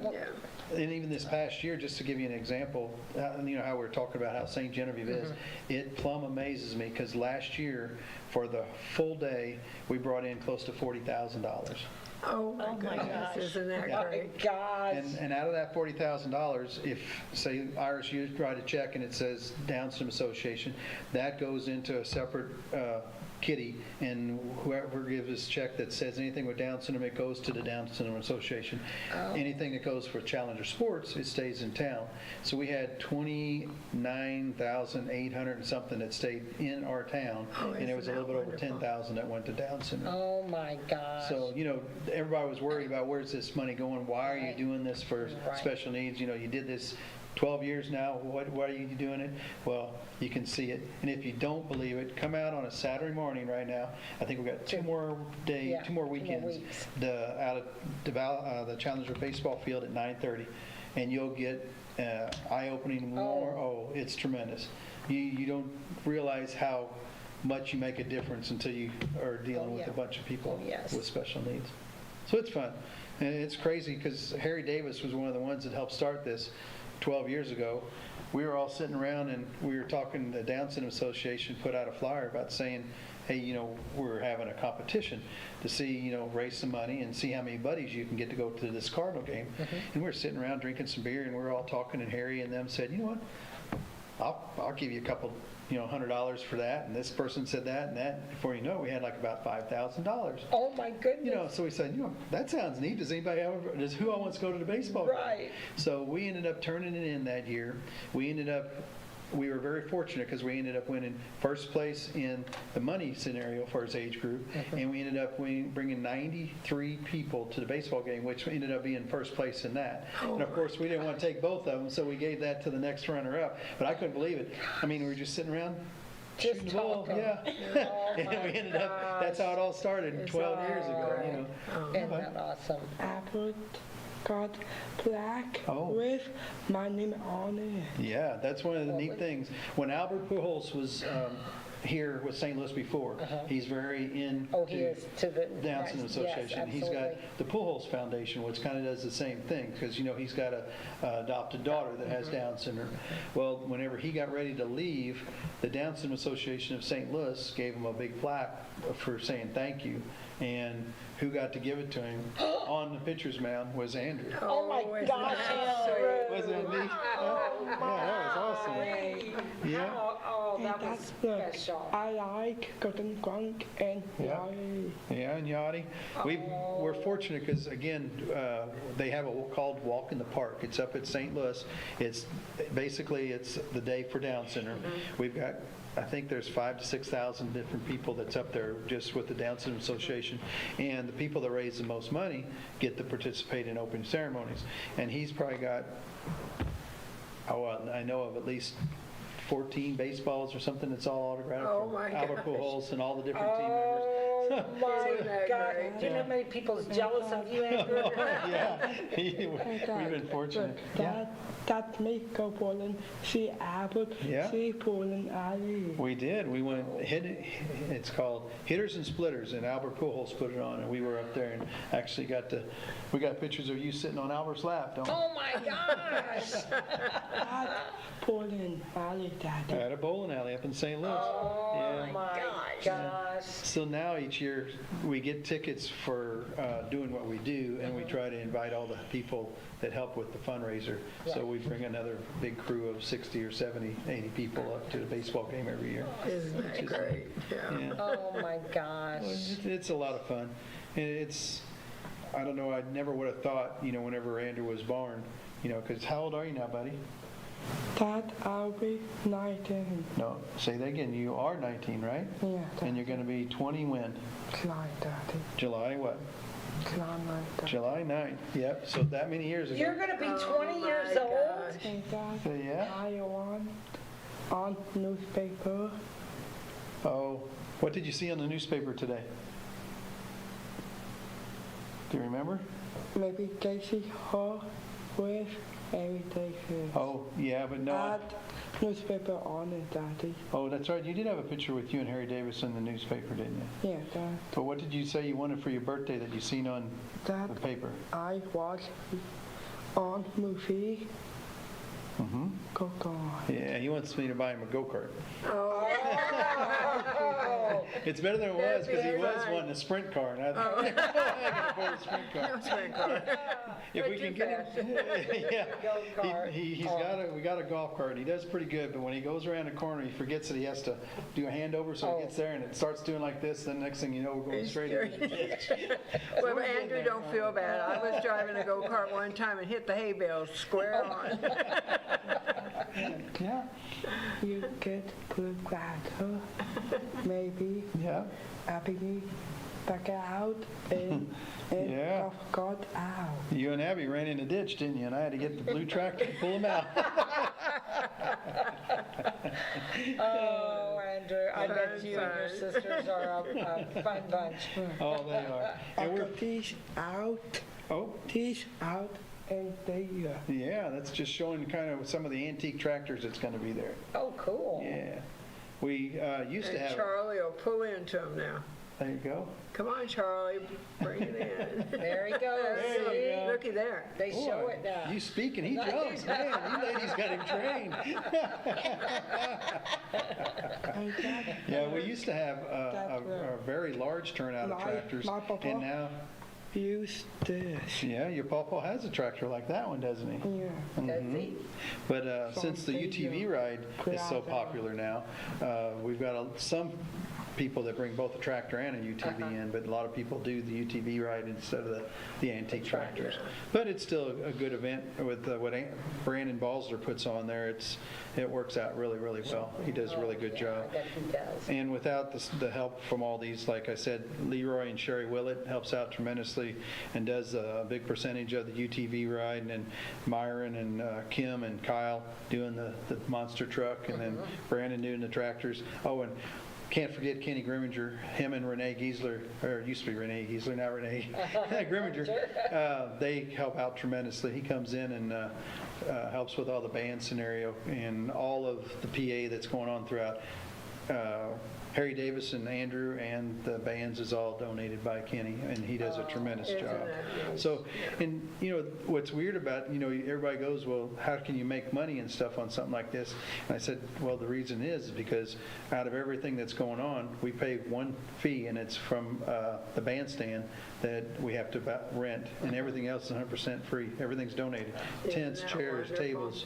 and even this past year, just to give you an example, how we were talking about how St. Genevieve is, it plumb amazes me because last year, for the full day, we brought in close to $40,000. Oh my gosh, isn't that great? Gosh. And out of that $40,000, if, say, Iris, you write a check and it says Down Syndrome Association, that goes into a separate kitty, and whoever gives us a check that says anything with Down syndrome, it goes to the Down Syndrome Association. Anything that goes for Challenger Sports, it stays in town. So we had 29,800 and something that stayed in our town, and there was a little bit over 10,000 that went to Down syndrome. Oh my gosh. So, everybody was worried about where's this money going? Why are you doing this for special needs? You did this 12 years now. Why are you doing it? Well, you can see it. And if you don't believe it, come out on a Saturday morning right now. I think we've got 2 more weekends out at the Challenger baseball field at 9:30. And you'll get eye-opening more. Oh, it's tremendous. You don't realize how much you make a difference until you are dealing with a bunch of people with special needs. So it's fun. And it's crazy because Harry Davis was one of the ones that helped start this 12 years ago. we were all sitting around and we were talking, the Down Syndrome Association put out a flyer about saying, hey, we're having a competition to see, raise some money and see how many buddies you can get to go to this Cardinal game. And we were sitting around drinking some beer and we were all talking, and Harry and them said, you know what, I'll give you a couple, $100 for that. And this person said that and that. Before you know it, we had like about $5,000. Oh, my goodness. So we said, that sounds neat. Does anybody who all wants to go to the baseball game? Right. So we ended up turning it in that year. We were very fortunate because we ended up winning first place in the money scenario for his age group, and we ended up bringing 93 people to the baseball game, which ended up being first place in that. And of course, we didn't want to take both of them, so we gave that to the next runner-up. But I couldn't believe it. I mean, we were just sitting around. Just shooting the ball, talking. yeah. Oh, And my we ended up, that's how it all started 12 years ago. Isn't that awesome? Apple got plaque Oh. with my name on it. Yeah, that's one of the neat things. When Albert Pujols was here with St. Louis before, he's very into Oh, he is to the Down Syndrome yes, Association. He's got absolutely. the Pujols Foundation, which kind of does the same thing, because he's got a adopted daughter that has Down syndrome. Well, whenever he got ready to leave, the Down Syndrome Association of St. Louis gave him a big plaque for saying thank you. And who got to give it to him on the pitcher's mound was Andrew. Oh, my gosh, Andrew. Wasn't it neat? Yeah, that was awesome. Yeah. Oh, that And was that's special. I like Golden Grunk and Yeah. Yay. Yeah, and Yachty. We're fortunate because, again, they have called Walk in the Park. It's up at St. Louis. It's the day for Down syndrome. We've got, I think there's 5,000 to 6,000 different people that's up there just with the Down Syndrome Association. And the people that raise the most money get to participate in open ceremonies. And he's probably got, I know of at least 14 baseballs or something that's all autographed Oh, from my Albert gosh. Pujols and all the different team members. Oh, my Isn't that God. great? Do you know how many people's jealous of you, Andrew? Yeah, we've been fortunate. Yeah. That me go bowling, see Apple, Yeah. see bowling alley. We did. We went it's called Hitters and Splitters, and Albert Pujols put it on, and we were up there and actually we got pictures of you sitting on Albert's lap, don't we? Oh, my gosh. That bowling alley, Daddy. At a bowling alley up in St. Louis. Oh, Yeah. my gosh. So now each year we get tickets for doing what we do, and we try to invite all the people that help with the fundraiser. So we bring another big crew of 60 or 70, 80 people up to the baseball game every year. Isn't that great? Yeah. Yeah. Oh, my gosh. It's a lot of fun. And I don't know, I never would have thought, whenever Andrew was born, because how old are you now, buddy? That I'll be 19. No, say that again. You are 19, right? Yeah, And you're going to be 20 when? July, Daddy. July what? July 9th. July 9th. Yep, so that many years ago. You're going to be 20 Oh, years my old? gosh. And that So, yeah. I on newspaper. Oh, what did you see on the newspaper today? Do you remember? Maybe Casey Hall with everything. Oh, yeah, but no. That newspaper on it, Daddy. Oh, that's right. You did have a picture with you and Harry Davis in the newspaper, didn't you? Yeah, that But what did you say you wanted for your birthday that you seen on that the paper? I watch on movie. Mm-hmm. Go on. Yeah, he wants me to buy him a go-kart. Oh. It's better than it was because he That'd be was fine. wanting a sprint car, and I thought, I can afford a sprint car. If we can get him, yeah. Go-kart. We got a golf cart. He does pretty good, but when he goes around the corner, he forgets that he has to do a handover, so he gets there and it starts doing like this. Then next thing you know, we're going straight into the ditch. Well, Andrew, don't feel bad. I was driving a go-kart one time and hit the hay bales square on. Yeah, You get blue gratter. Maybe yeah. Abby back out and Yeah. golf got out. You and Abby ran in the ditch, didn't you? And I had to get the blue tractor to pull him out. Oh, Andrew, I bet you and your sisters are a fun bunch. Oh, they are. And we're, Teach out, oh, teach out, and they yeah, that's just showing kind of some of the antique tractors that's going to be there. Oh, cool. Yeah. We used to And have, Charlie will pull into him now. There you go. Come on, Charlie, bring it in. There he goes. See? Looky there. They show it now. You speak and he jumps, man. You ladies got him trained. Yeah, we used to have a very large turnout of tractors, my papa. and now, Use this. yeah, your pawpaw has a tractor like that one, doesn't he? Yeah. Does he? But since the UTV ride is so popular now, we've got some people that bring both a tractor and a UTV in, but a lot of people do the UTV ride instead of the antique tractors. But it's still a good event with what Brandon Balsler puts on there. It works out really, really well. He does a really good job. I bet he does. And without the help from all these, like I said, Leroy and Sherry Willett helps out tremendously and does a big percentage of the UTV ride, and then Myron and Kim and Kyle doing the monster truck, and then Brandon doing the tractors. Oh, and can't forget Kenny Grimminger, him and Renee Giesler, or it used to be Renee Giesler, now Renee Grimminger. They help out tremendously. He comes in and helps with all the band scenario and all of the PA that's going on throughout. Harry Davis and Andrew and the bands is all donated by Kenny, and he does a tremendous Isn't job. that nice? So, and what's weird about, everybody goes, well, how can you make money and stuff on something like this? And I said, well, the reason is because out of everything that's going on, we pay one fee, and it's from the bandstand that we have to rent, and everything else is 100% free. Everything's donated. Tents, that chairs, wonderful? tables,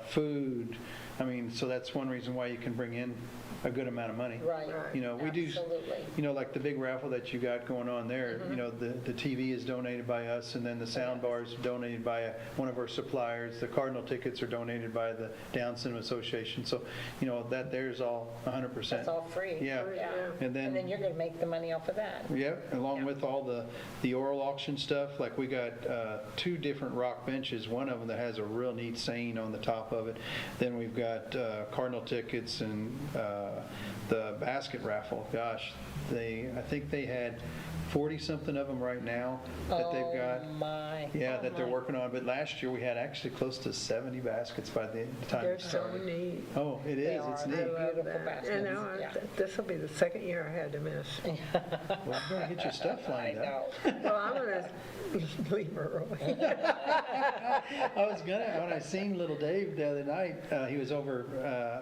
food. I mean, so that's one reason why you can bring in a good amount of money. Right. We do, Absolutely. like the big raffle that you got going on there, the TV is donated by us, and then the sound bars are donated by one of our suppliers. The Cardinal tickets are donated by the Down Syndrome Association. So, that there's all 100%. That's all free. Yeah. And then you're going to make the money off of that. Yeah, along with all the oral auction stuff. Like we got 2 different rock benches, one of them that has a real neat saying on the top of it. Then we've got Cardinal tickets and the basket raffle. Gosh, I think they had 40-something of them right now that they've got. Oh, my. Yeah, that they're working on. But last year we had actually close to 70 baskets by the time They're it so started. neat. Oh, it is. It's neat. Beautiful That. baskets. And now Yeah. this will be the second year I had to miss. Well, you better get your stuff lined up. Well, I'm going to leave early. I was gonna, when I seen little Dave the other night, he was over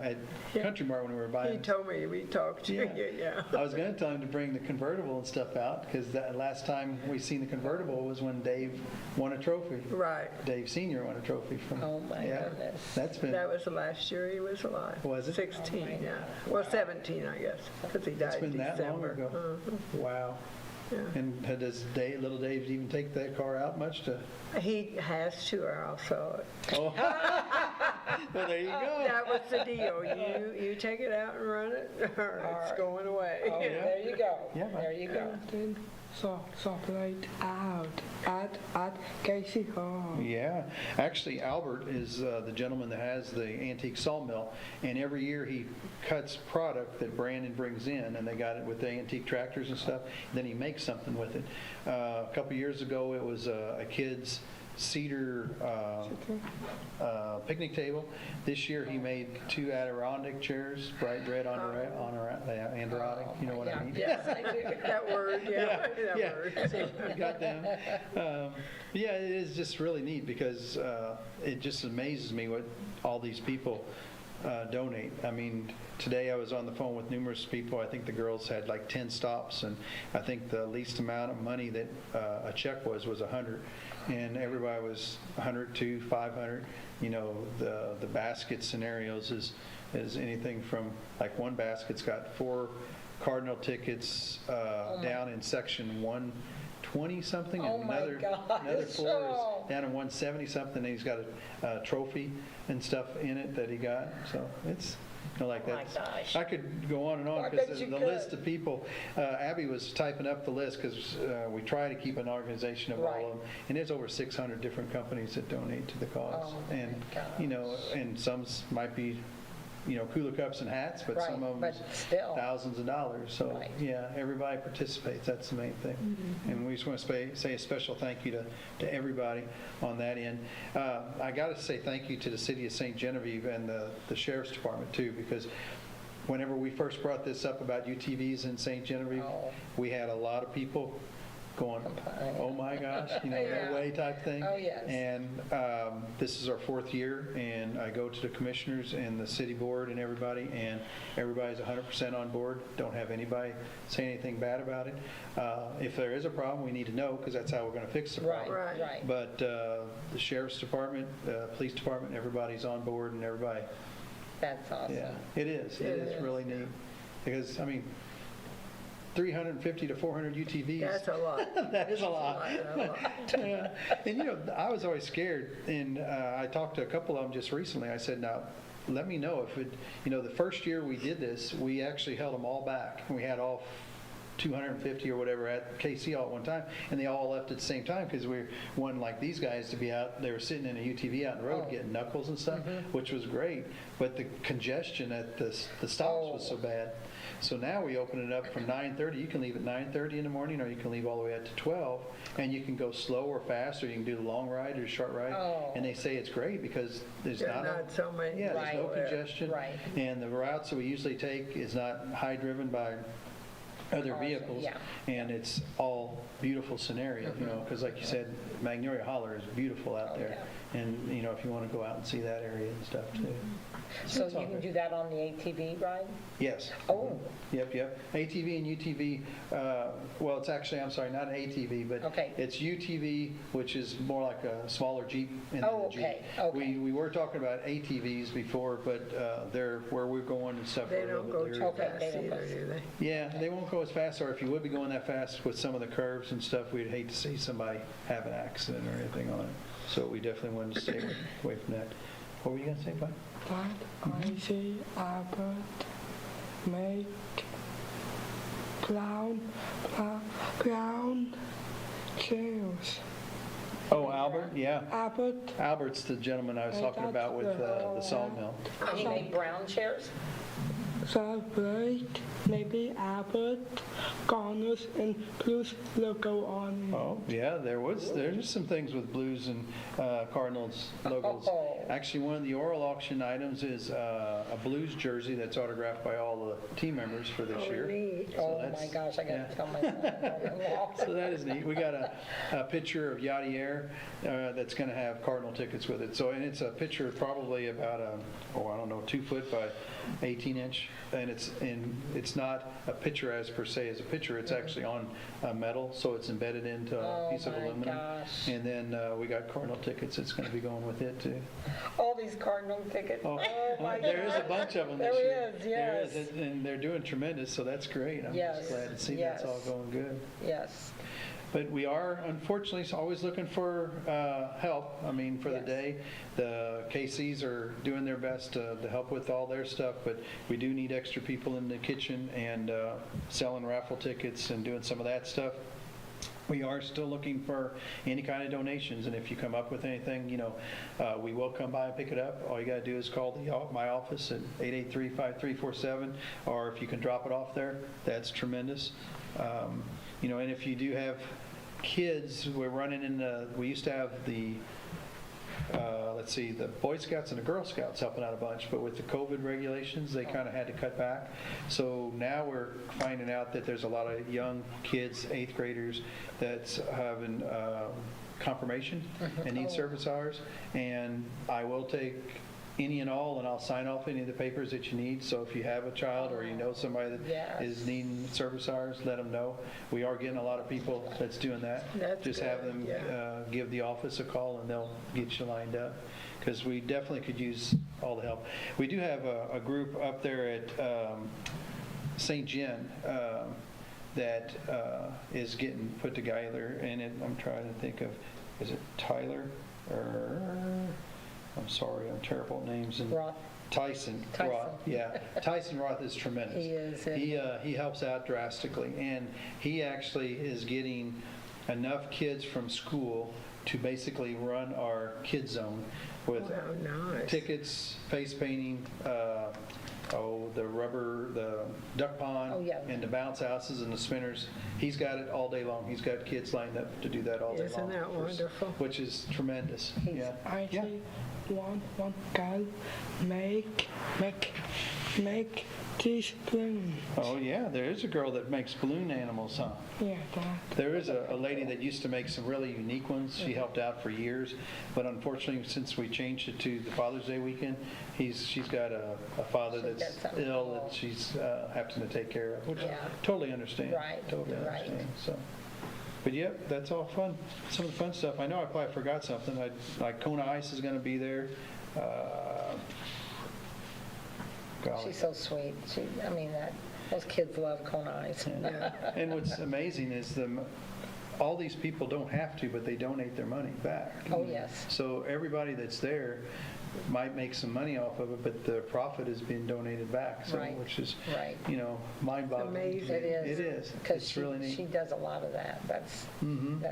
at Country Mart when we were He buying. told me we talked to you, yeah. I was gonna tell him to bring the convertible and stuff out, because that last time we seen the convertible was when Dave won a trophy. Right. Dave Senior won a trophy from. Oh, my goodness. That's been. That was the last year he was alive. Was it? 16, yeah. Well, 17, I guess, because he died It's been that long December. ago. Wow. Yeah. And does little Dave even take that car out much to? He has to, or I'll sell it. Oh. Well, there you go. That was the deal. You take it out and run it, or it's going away. Oh, there you go. Yeah, There you go. Then support out at Casey Hall. Yeah, actually Albert is the gentleman that has the antique sawmill, and every year he cuts product that Brandon brings in, and they got it with the antique tractors and stuff, then he makes something with it. A couple years ago it was a kid's cedar picnic table. This year he made 2 Adirondack chairs, bright red Adirondack, you know what I mean? Yes, I do. That word, yeah. That Yeah, word. so we got them. Yeah, it is just really neat because it just amazes me what all these people donate. I mean, today I was on the phone with numerous people. I think the girls had like 10 stops, and I think the least amount of money that a check was 100, and everybody was 100 to 500. The basket scenarios is anything from, like, one basket's got 4 Cardinal tickets down in section 120 something, Oh, and my another gosh. 4 is down in 170 something, and he's got a trophy and stuff in it that he got. So it's like Oh, my that. gosh. I could go on and on I because bet the you list could. of people. Abby was typing up the list because we try to keep an organization of Right. all of them, and there's over 600 different companies that donate to the cause. Oh, my And gosh. and some might be cooler cups and hats, but some Right, of them but still. thousands of dollars. So Right. yeah, everybody participates. That's the main thing. And we just want to say a special thank you to everybody on that end. I got to say thank you to the city of St. Genevieve and the sheriff's department too, because whenever we first brought this up about UTVs in St. Genevieve, Oh. we had a lot of people going, oh my gosh, no way type thing. Oh, yes. And this is our 4th year, and I go to the commissioners and the city board and everybody, and everybody's 100% on board. Don't have anybody say anything bad about it. If there is a problem, we need to know, because that's how we're going to fix the problem. Right. But the sheriff's department, police department, everybody's on board, and everybody, That's awesome. yeah, it is. It is really neat. Because, I mean, 350 to 400 UTVs. That's a lot. That is a lot. That's a lot. Yeah. And you know, I was always scared, and I talked to a couple of them just recently. I said, now, let me know if it, you know, the first year we did this, we actually held them all back. We had all 250 or whatever at KC all at one time, and they all left at the same time because we wanted, like these guys, to be out. They were sitting in a UTV out in the road getting knuckles and stuff, which was great. But the congestion at the stops was so bad. So now we open it up from 9:30. You can leave at 9:30 in the morning, or you can leave all the way up to 12, and you can go slow or fast, or you can do the long ride or short ride. Oh. And they say it's great because there's There's not not so many. yeah, there's no Right. congestion, Right. and the routes that we usually take is not high driven by other Awesome, vehicles, yeah. and it's all beautiful scenario, you know, because like you said, Magnolia Holler is beautiful out there, and you know, if you want to go out and see that area and stuff too. So it's all you can good. do that on the ATV ride? Yes. Oh. Yep. ATV and UTV, well, it's actually, I'm sorry, not an ATV, but Okay. it's UTV, which is more like a smaller Jeep. And then Oh, the Jeep. okay. We were talking about ATVs before, but they're where we're going and stuff. They are a little don't bit go leery. too Okay, fast they don't either, go- do they? Yeah, they won't go as fast, or if you would be going that fast with some of the curves and stuff, we'd hate to see somebody have an accident or anything on it. So we definitely wanted to stay away from that. What were you going to say, Bud? But I see Albert make clown chairs. Oh, Albert, yeah. Albert, Albert's the gentleman I was talking about with the sawmill. And he made brown chairs? celebrate, maybe Albert, Garners, and Blues logo on it. Oh, yeah, there's some things with Blues and Cardinals logos. Oh. Actually, one of the oral auction items is a Blues jersey that's autographed by all the team members for this year. Neat. So Oh that's- my gosh, I yeah. gotta tell my son. So that is neat. We got a picture of Yadier that's going to have Cardinal tickets with it. So, and it's a picture probably about I don't know, 2 foot by 18 inch, and it's not a picture as per se as a picture. It's actually on metal, so it's embedded into a piece of Oh my aluminum. gosh. And then we got Cardinal tickets. It's going to be going with it too. All these Cardinal tickets. Oh my there is a God. bunch of them There this year. is, There yes. is, and they're doing tremendous. So that's great. I'm Yes, just glad to see that's all yes. going good. Yes. But we are, unfortunately, always looking for help. I mean, for the Yes. day, the KCs are doing their best to help with all their stuff, but we do need extra people in the kitchen and selling raffle tickets and doing some of that stuff. We are still looking for any kind of donations, and if you come up with anything, we will come by and pick it up. All you got to do is call my office at 883-5347, or if you can drop it off there, that's tremendous. And if you do have kids, we're running we used to have the Boy Scouts and the Girl Scouts helping out a bunch, but with the COVID regulations, they kind of had to cut back. So now we're finding out that there's a lot of young kids, 8th graders, that's having confirmation and need service hours. And I will take any and all, and I'll sign off any of the papers that you need. So if you have a child or you know somebody that Yes. is needing service hours, let them know. We are getting a lot of people that's doing that. That's Just have good, them yeah. give the office a call, and they'll get you lined up, because we definitely could use all the help. We do have a group up there at St. Jen that is getting put together, and I'm trying to think of, is it Tyler or... I'm sorry, I'm terrible at names. And Roth. Tyson Tyson. Roth, yeah. Tyson Roth is tremendous. He is, He helps out drastically, and he actually is getting enough kids from school to basically run our kid zone with Wow, nice. tickets, face painting, the rubber, the duck pond, Oh, yeah. and the bounce houses and the spinners. He's got it all day long. He's got kids lined up to do that all day Isn't long. that wonderful? Which is tremendous. Yeah. I Yeah. see one girl make this balloon. Oh, yeah, there is a girl that makes balloon animals, huh? Yeah, that. There is a lady that used to make some really unique ones. She helped out for years, but unfortunately, since we changed it to the Father's Day weekend, she's got a father She's got that's something ill wrong. that she's having to take care of, which Yeah. I totally understand. Right, Totally right. understand. So, but yep, that's all fun. Some of the fun stuff. I know I probably forgot something. Like Kona Ice is going to be there. Golly. She's so sweet. Those kids love Kona Ice. And what's amazing is all these people don't have to, but they donate their money back. Oh, yes. So everybody that's there might make some money off of it, but the profit is being donated back. So, Right. which is, Right. mind-boggling. amazing. It is. It is. Because It's really neat. she does a lot of that. That's, Mm-hmm.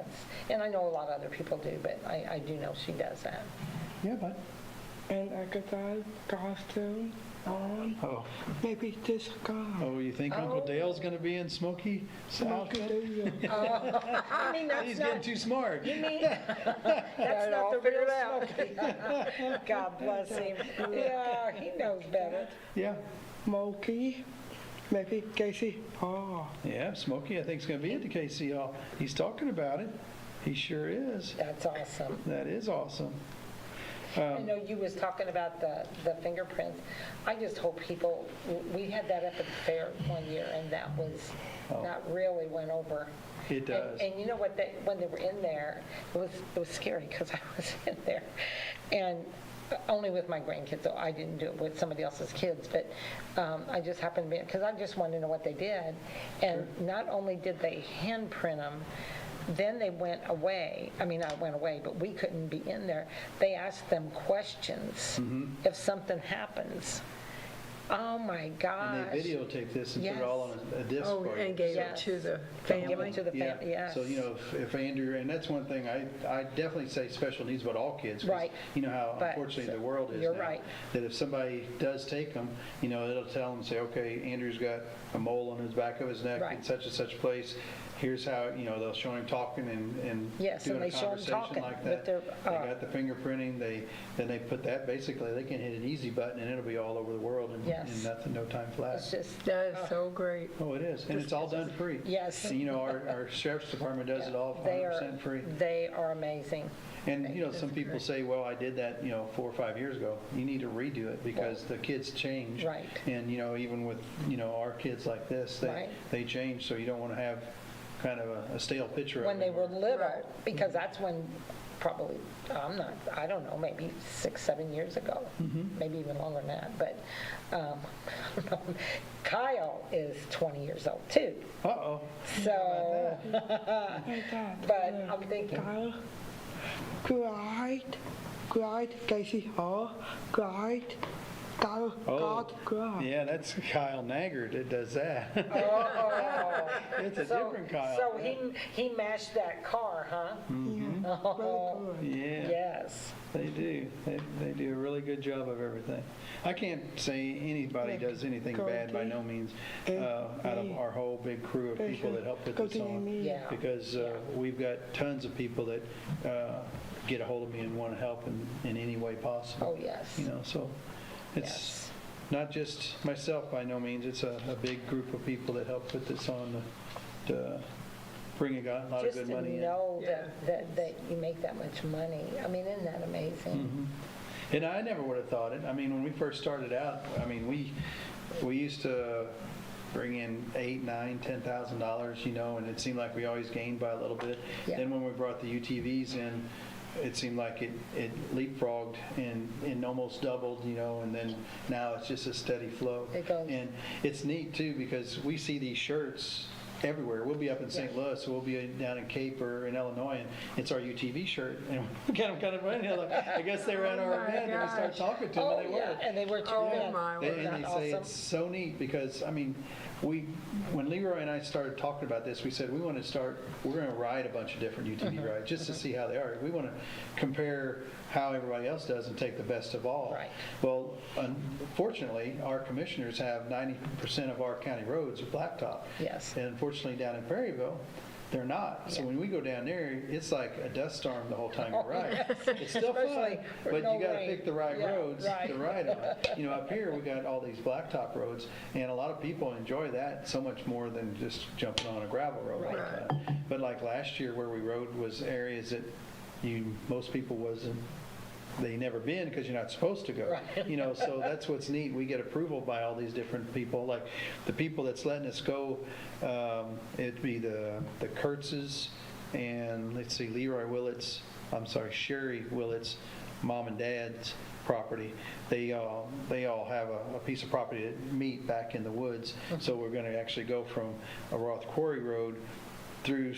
and I know a lot of other people do, but I do know she does that. Yeah, bud. And I got that costume on. Oh, Maybe this guy. you think Uncle Dale's going to be in Smokey? Smoky Dale. He's getting too smart. That's not the real Smokey. God bless him. Yeah, he knows better. Yeah. Smokey. Maybe Casey. Oh. Yeah, Smokey, I think, is going to be at the KC Hall. He's talking about it. He sure is. That's awesome. That is awesome. I know you was talking about the fingerprints. I just hope people, we had that up at the fair one year, and that really went over. It does. And you know what, when they were in there, it was scary because I was in there, and only with my grandkids, so I didn't do it with somebody else's kids, but I just happened to be, because I just wanted to know what they did. And not only did they hand print them, then they went away. I mean, I went away, but we couldn't be in there. They asked them questions if something happens. Oh, my gosh. And they videotape this and put Yes. it all on a disc Oh, for you. and gave it Yes. to the Give family. it to the family, yes. So, if Andrew, and that's one thing, I definitely say special needs about all kids. 'Cause Right. You know how But unfortunately the world is you're now. right. That if somebody does take them, it'll tell them, say, okay, Andrew's got a mole on his back of his neck Right. in such and such place. Here's how, they'll show him talking and Yes, doing and a they show 'em conversation talking like with that. their, They got the fingerprinting, then they put that, basically, they can hit an easy button and it'll be all over the world in Yes. nothing, no time flat. It's just, That is so great. Oh, it is, and it's all done free. Yes. And, our sheriff's department does it all they 100% free. are amazing. And, some people say, well, I did that, 4 or 5 years ago. You need to redo it because the kids change. Right. And, even with, our kids like this, Right. they change, so you don't want to have kind of a stale picture of When they them. were little, because that's when probably, I don't know, maybe 6, 7 years ago, maybe even longer than that, but Kyle is 20 years old too, Uh-oh. so, Like that. but I'm thinking, Kyle. Great. Casey. Oh, great. Kyle. God. Great. Yeah, that's Kyle Naggard that does that. oh, It's a different Kyle. so he mashed that car, huh? Yeah. Oh, Very good. Yeah. yes, They do. They do a really good job of everything. I can't say anybody does anything bad by no means out of our whole big crew of people that help put this on. yeah. Because we've got tons of people that get a hold of me and want to help in any way possible. Oh, yes. So it's Yes. not just myself by no means. It's a big group of people that help put this on to bring a lot of Just good to money in. know that you make that much money, I mean, isn't that amazing? And I never would have thought it. I mean, when we first started out, we used to bring in $8,000, $9,000, $10,000, and it seemed like we always gained by a little bit. Yeah. Then when we brought the UTVs in, it seemed like it leapfrogged and almost doubled, and then now it's just a steady flow. It goes. And it's neat too because we see these shirts everywhere. We'll be up in St. Louis, or we'll be down in Cape or in Illinois, and it's our UTV shirt. And we got them kind of funny. I guess they were at our event, and we started talking to them, Oh, and they were. yeah, and they were too. Oh, yeah. my word. And they say it's so neat because, when Leroy and I started talking about this, we said we're going to ride a bunch of different UTV rides just to see how they are. We want to compare how everybody else does and take the best of all. Right. Well, unfortunately, our commissioners have 90% of our county roads are blacktop. Yes. And unfortunately, down in Perryville, they're not. So when we go down there, it's like a dust storm the whole time you ride. It's still fun, Especially but with no you got to rain. pick the right Yeah, roads right. to ride on. You know, up here we got all these blacktop roads, and a lot of people enjoy that so much more than just jumping on a gravel road like that. But like last year where we rode was areas that most people they never been because you're not supposed to go. Right. You know, so that's what's neat. We get approval by all these different people. Like the people that's letting us go, it'd be the Kurtzes and let's see, Sherry Willett's mom and dad's property. They all have a piece of property that meet back in the woods. So we're going to actually go from a Roth Quarry Road through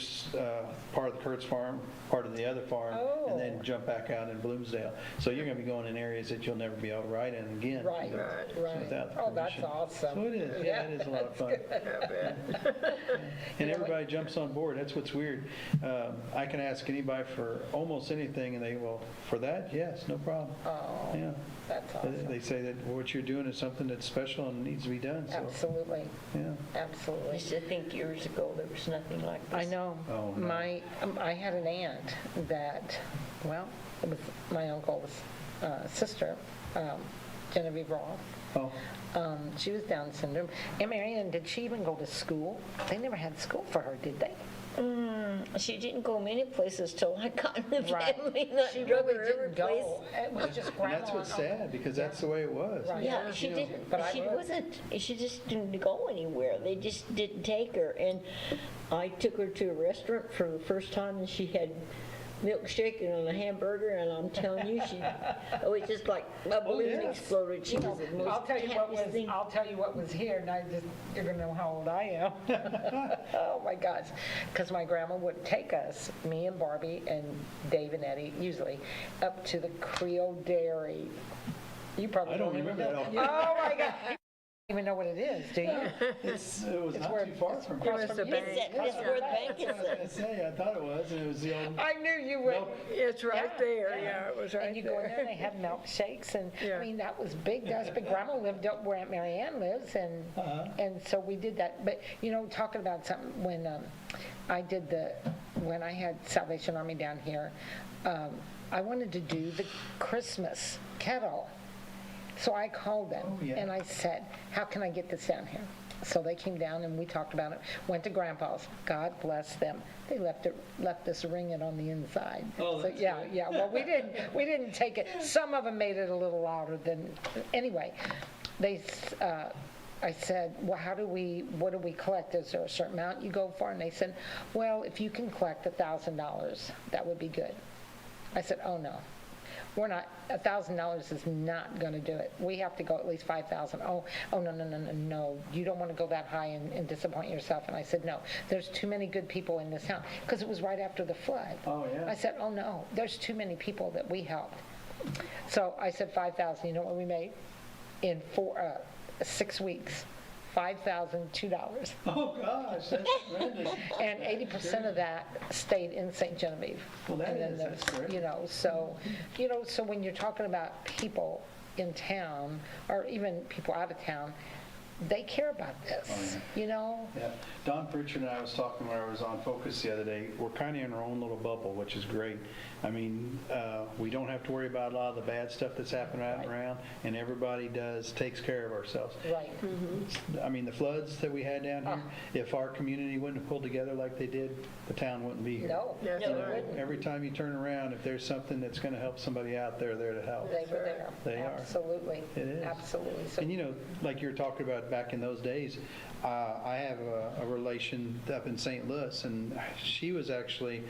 part of the Kurtz farm, part of the other farm, and then jump back out in Bloomsdale. So you're going to be going in areas that you'll never be able to ride in again. Right, right. Without Oh, that's permission. awesome. So it is, yeah, it is a lot of fun. And everybody jumps on board. That's what's weird. I can ask anybody for almost anything, and they will, for that, yes, no problem. Oh, Yeah. that's awesome. They say that what you're doing is something that's special and needs to be done. So, Absolutely, yeah. I absolutely. used to think years ago there was nothing like this. I know. Oh, no. I had an aunt that, well, it was my uncle's sister, Genevieve Roth. Oh, She was Down syndrome. And Marianne, did she even go to school? They never had school for her, did they? She didn't go many places till I got in the Right. family. Not She drug really her every didn't place. go. It was just and grandma. that's what's and uncle. sad because that's the way it was. Right. Yeah, she You know, didn't. but I She would. wasn't. She just didn't go anywhere. They just didn't take her. And I took her to a restaurant for the first time, and she had milkshake and a hamburger. And I'm telling you, it was just like a balloon yes. exploded. She was the most I'll tell you what happiest was. thing. I'll tell you what was here, and you're gonna know how old I am. Oh my gosh, because my grandma would take us, me and Barbie and Dave and Eddie, usually, up to the Creole Dairy. You probably I don't even remember know. that all. Oh my God. You don't even know what it is, do you? It was not where- too far from across here. from the you. bank. It's where the bank That's what I was going is. to say. I thought it was, and it was the old. I knew you would. Nope. It's right Yeah, there, yeah, it was right And you go in there, there. they have milkshakes, and, Yeah. I mean, that was big, that's big. Grandma lived up where Aunt Mary Ann lives, and so we did that. But, talking about something, when when I had Salvation Army down here, I wanted to do the Christmas kettle. So I called them, Oh, yeah. and I said, how can I get this down here? So they came down and we talked about it, went to Grandpa's, God bless them. They left us ringing on the inside. Oh, So, that's yeah, good. yeah, well, we didn't take it. Some of them made it a little louder than, anyway, I said, well, what do we collect? Is there a certain amount you go for? And they said, well, if you can collect $1,000, that would be good. I said, oh, no. We're not, $1,000 is not going to do it. We have to go at least 5,000. Oh, no. You don't want to go that high and disappoint yourself. And I said, no, there's too many good people in this town. Because it was right after the flood. Oh, yeah. I said, oh, no, there's too many people that we helped. So I said 5,000. You know what we made? In 6 weeks, $5,002. Oh, gosh, that's tremendous. And 80% of that stayed in St. Genevieve. Well, that And then is, that's there's, great. So when you're talking about people in town, or even people out of town, they care about this, Yeah. Don Pritchard and I was talking when I was on Focus the other day. We're kind of in our own little bubble, which is great. I mean, we don't have to worry about a lot of the bad stuff that's happening out and around, and everybody takes care of ourselves. Right. I mean, the floods that we had down here, if our community wouldn't have pulled together like they did, the town wouldn't be here. No, Yes, no, it it would. wouldn't. Every time you turn around, if there's something that's going to help somebody out, they're there to help. They were there. They are. Absolutely. It is. Absolutely. So And like you were talking about back in those days, I have a relation up in St. Louis, and she was actually,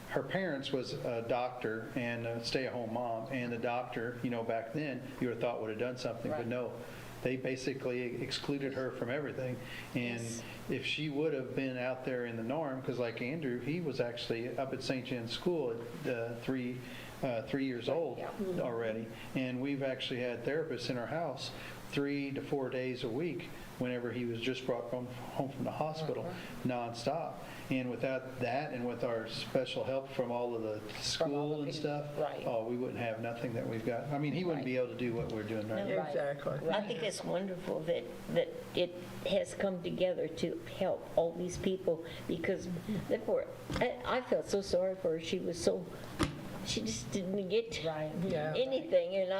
her parents was a doctor and a stay-at-home mom, and the doctor, back then, you would have thought would have done something, but Right. no. They basically excluded her from everything. And if she would have been out there in the norm, because like Andrew, he was actually up at St. John's School at 3 years old already. And we've actually had therapists in our house 3 to 4 days a week whenever he was just brought home from the hospital nonstop. And without that, and with our special help from all of the school and stuff, right. oh, we wouldn't have nothing that we've got. I mean, he wouldn't be able to do what we're doing right now. Right. Exactly. I think it's wonderful that it has come together to help all these people because I felt so sorry for her. She just didn't get Yeah. anything, and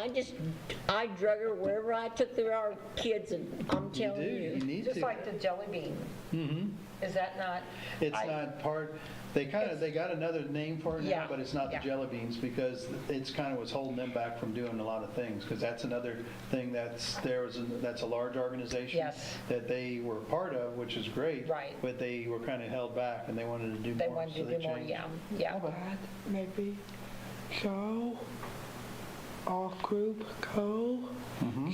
I drug her wherever I took our kids, and I'm telling You you. need Just to. like the jelly bean. Is that not? It's not part, they got another name for it now, Yeah, but it's not the yeah. jelly beans because it's kind of was holding them back from doing a lot of things because that's another thing that's a large organization Yes. that they were part of, which is great. Right. But they were kind of held back and they wanted to do They more. wanted so to they do more, changed. yeah. Dad, maybe so our group go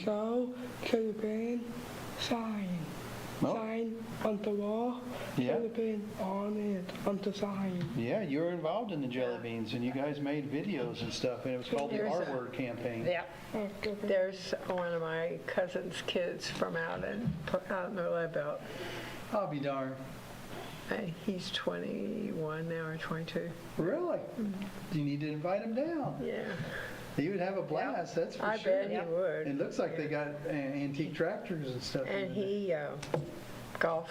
so should have been sign. Oh. Sign on the wall. Yeah. Should have been on it on the sign. Yeah, you were involved in the jelly beans and you guys made videos and stuff and it was called the There's R a- Word campaign. Yeah. There's one of my cousin's kids from out in the Lead Belt. I'll be darned. He's 21 now or 22. Really? You need to invite him down. Yeah. He would have a blast, that's for I sure. bet he would. It looks like they got antique tractors and stuff. in And there. he golfs,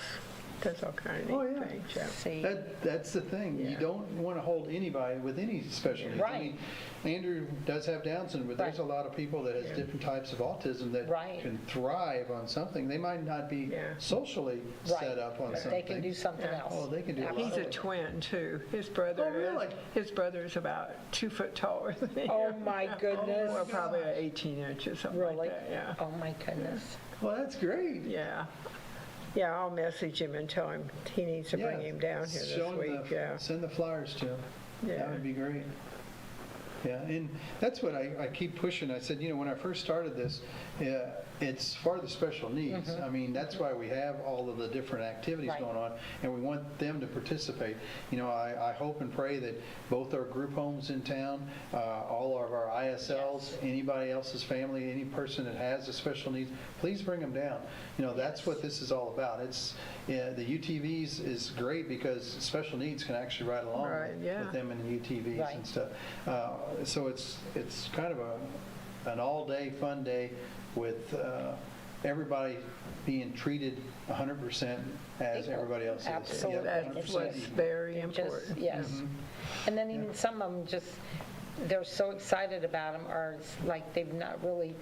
does all kind of Oh, neat yeah. things. Yeah. See, That's the thing. You Yeah. don't want to hold anybody with any special needs. I Right. mean, Andrew does have Down syndrome, but there's a Right. lot of people that has different types of autism that Right. can thrive on something. They might not be Yeah. socially right. set up on But something. they can do something else. Oh, they can do a lot. He's a Absolutely. twin too. His brother Oh, really? his brother's about 2 foot taller than him. Oh, my goodness. Or probably 18 inches, something Really? like that. Yeah. Oh, my goodness. Well, that's great. Yeah. Yeah, I'll message him and tell him he needs to bring Yeah. him down here Show this him week. Yeah. Send the flyers to him. That Yeah. would be great. Yeah, and that's what I keep pushing. I said, when I first started this, it's for the special needs. I mean, that's why we have all of the different activities Right. going on, and we want them to participate. I hope and pray that both our group homes in town, all of our ISLs, anybody else's family, any person that has a special needs, please bring them down. That's what this is all about. The UTVs is great because special needs can actually ride along Right, yeah. with them in the UTVs Right. and stuff. So it's kind of an all-day fun day with everybody being treated 100% as Equal. everybody else is. Absolutely. Yeah, That's 100% what's very Just, important. yes. And then even some of them they're so excited about them, or it's like they've not really,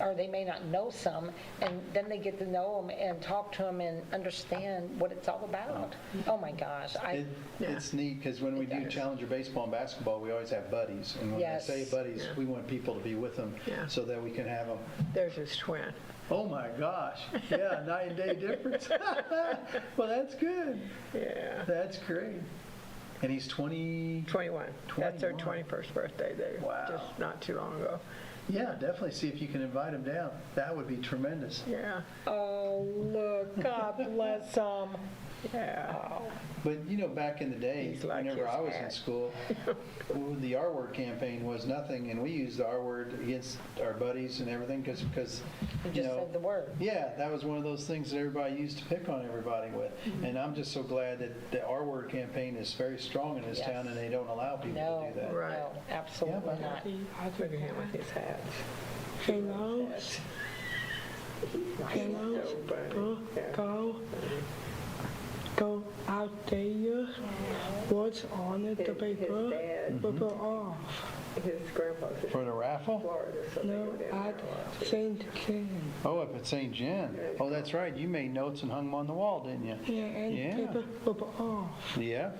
or they may not know some, and then they get to know them and talk to them and understand what it's all about. Oh, my gosh. It's neat because when we do does. Challenger baseball and basketball, we always have buddies. And when Yes. I say buddies, we want people to be with them Yeah. so that we can have them. There's his twin. Oh my gosh. Yeah, night and day difference. Well, that's good. Yeah. That's great. And he's 20. 21. That's their 21. 21st birthday. They Wow. just not too long ago. Yeah, definitely see if you can invite him down. That would be tremendous. Yeah. Oh, look, God bless them. Yeah. But back in the day, He's like whenever his I was in hat. school, the R Word campaign was nothing, and we used the R Word against our buddies and everything because You just said the word. yeah, that was one of those things that everybody used to pick on everybody with. Mm-hmm. And I'm just so glad that the R Word campaign is very strong in this Yes. town, and they don't allow people No, to do that. Right. no, absolutely Yeah. not. Look at him with his hat. Hello. Hello. Go out there. What's on it? The paper. Paper off. His grandpa's in For the raffle? Florida, so they No, go down at there a lot. St. Ken. Oh, up at St. Jen. Oh, that's right. You made notes and hung them on the wall, didn't you? Yeah, and Yeah. paper off. Yeah.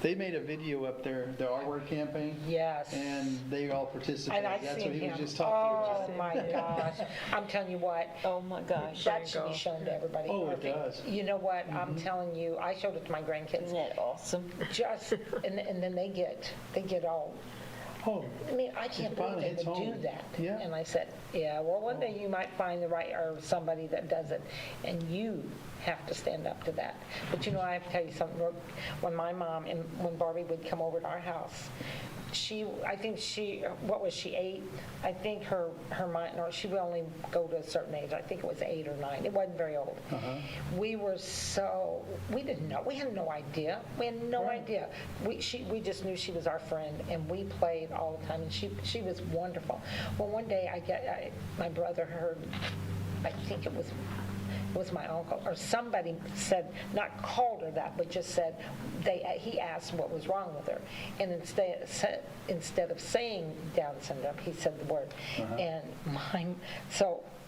They made a video up there, the R Word campaign. Yes. And they all participated. And I That's seen what he was him. just talking Oh, about. my gosh. I'm telling you what, Oh, my gosh. that should be shown to everybody. Oh, it Murphy. does. You know what, I'm telling you, I showed it to my grandkids. Isn't that awesome? Just, and then they get all, Oh, I mean, I can't believe finally they hits would do home. that. Yeah. And I said, yeah, well, one day you might find the right, or somebody that does it, and you have to stand up to that. But I have to tell you something, when my mom, and when Barbie would come over to our house, I think what was she, 8? I think her mind, or she would only go to a certain age. I think it was 8 or 9. It wasn't very old. We didn't know. We had no idea. We had no idea. We just knew she was our friend, and we played all the time, and she was wonderful. Well, one day my brother heard, I think it was was my uncle, or somebody said, not called her that, but just said, he asked what was wrong with her. And instead of saying Down syndrome, he said the word. And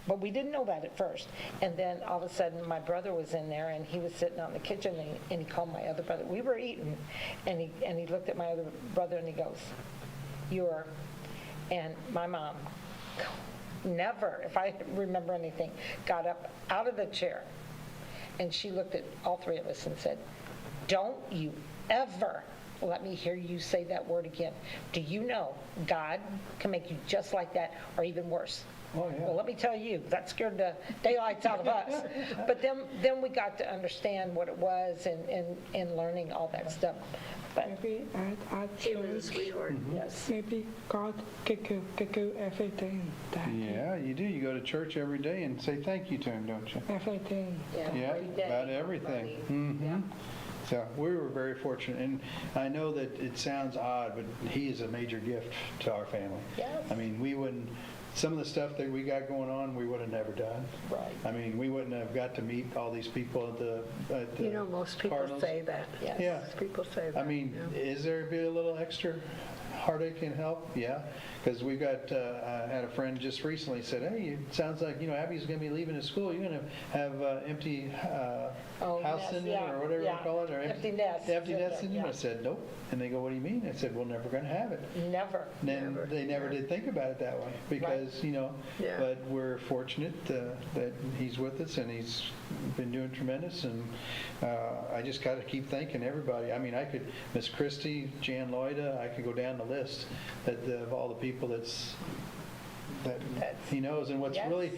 but we didn't know that at first. And then all of a sudden, my brother was in there, and he was sitting out in the kitchen, and he called my other brother. We were eating, and he looked at my other brother, and he goes, "You're," and my mom, never, if I remember anything, got up out of the chair, and she looked at all three of us and said, "Don't you ever let me hear you say that word again. Do you know God can make you just like that, or even worse?" Oh, yeah. Well, let me tell you, that scared the daylights out of us. But then we got to understand what it was and learning all that stuff. But Maybe at church, yes, maybe God can do everything. That Yeah, you do. You go to church every day and say thank you to him, don't you? everything. Yeah, about everything. So we were very fortunate, and I know that it sounds odd, but he is a major gift to our family. Yes. I mean, we wouldn't, some of the stuff that we got going on, we would have never done. right. I mean, we wouldn't have got to meet all these people at the You know, most people Cardinals. say that. Yes. Yeah. Most people say that. I mean, is there be a little extra heartache and help? Yeah, because we've got, I had a friend just recently said, "Hey, it sounds like, Abby's going to be leaving the school. You're going to have empty house nest, syndrome," yeah, or whatever yeah. you call it, or Empty nest Empty nest syndrome, syndrome. I yeah. said, "Nope." And they go, "What do you mean?" I said, "We're never going to have it." Never. And then they never did think about it that way because, Yeah. but we're fortunate that he's with us and he's been doing tremendous. And I just got to keep thanking everybody. I mean, I could, Miss Christie, Jan Lloyda, I could go down the list of all the people that he knows. And what's Yes. really,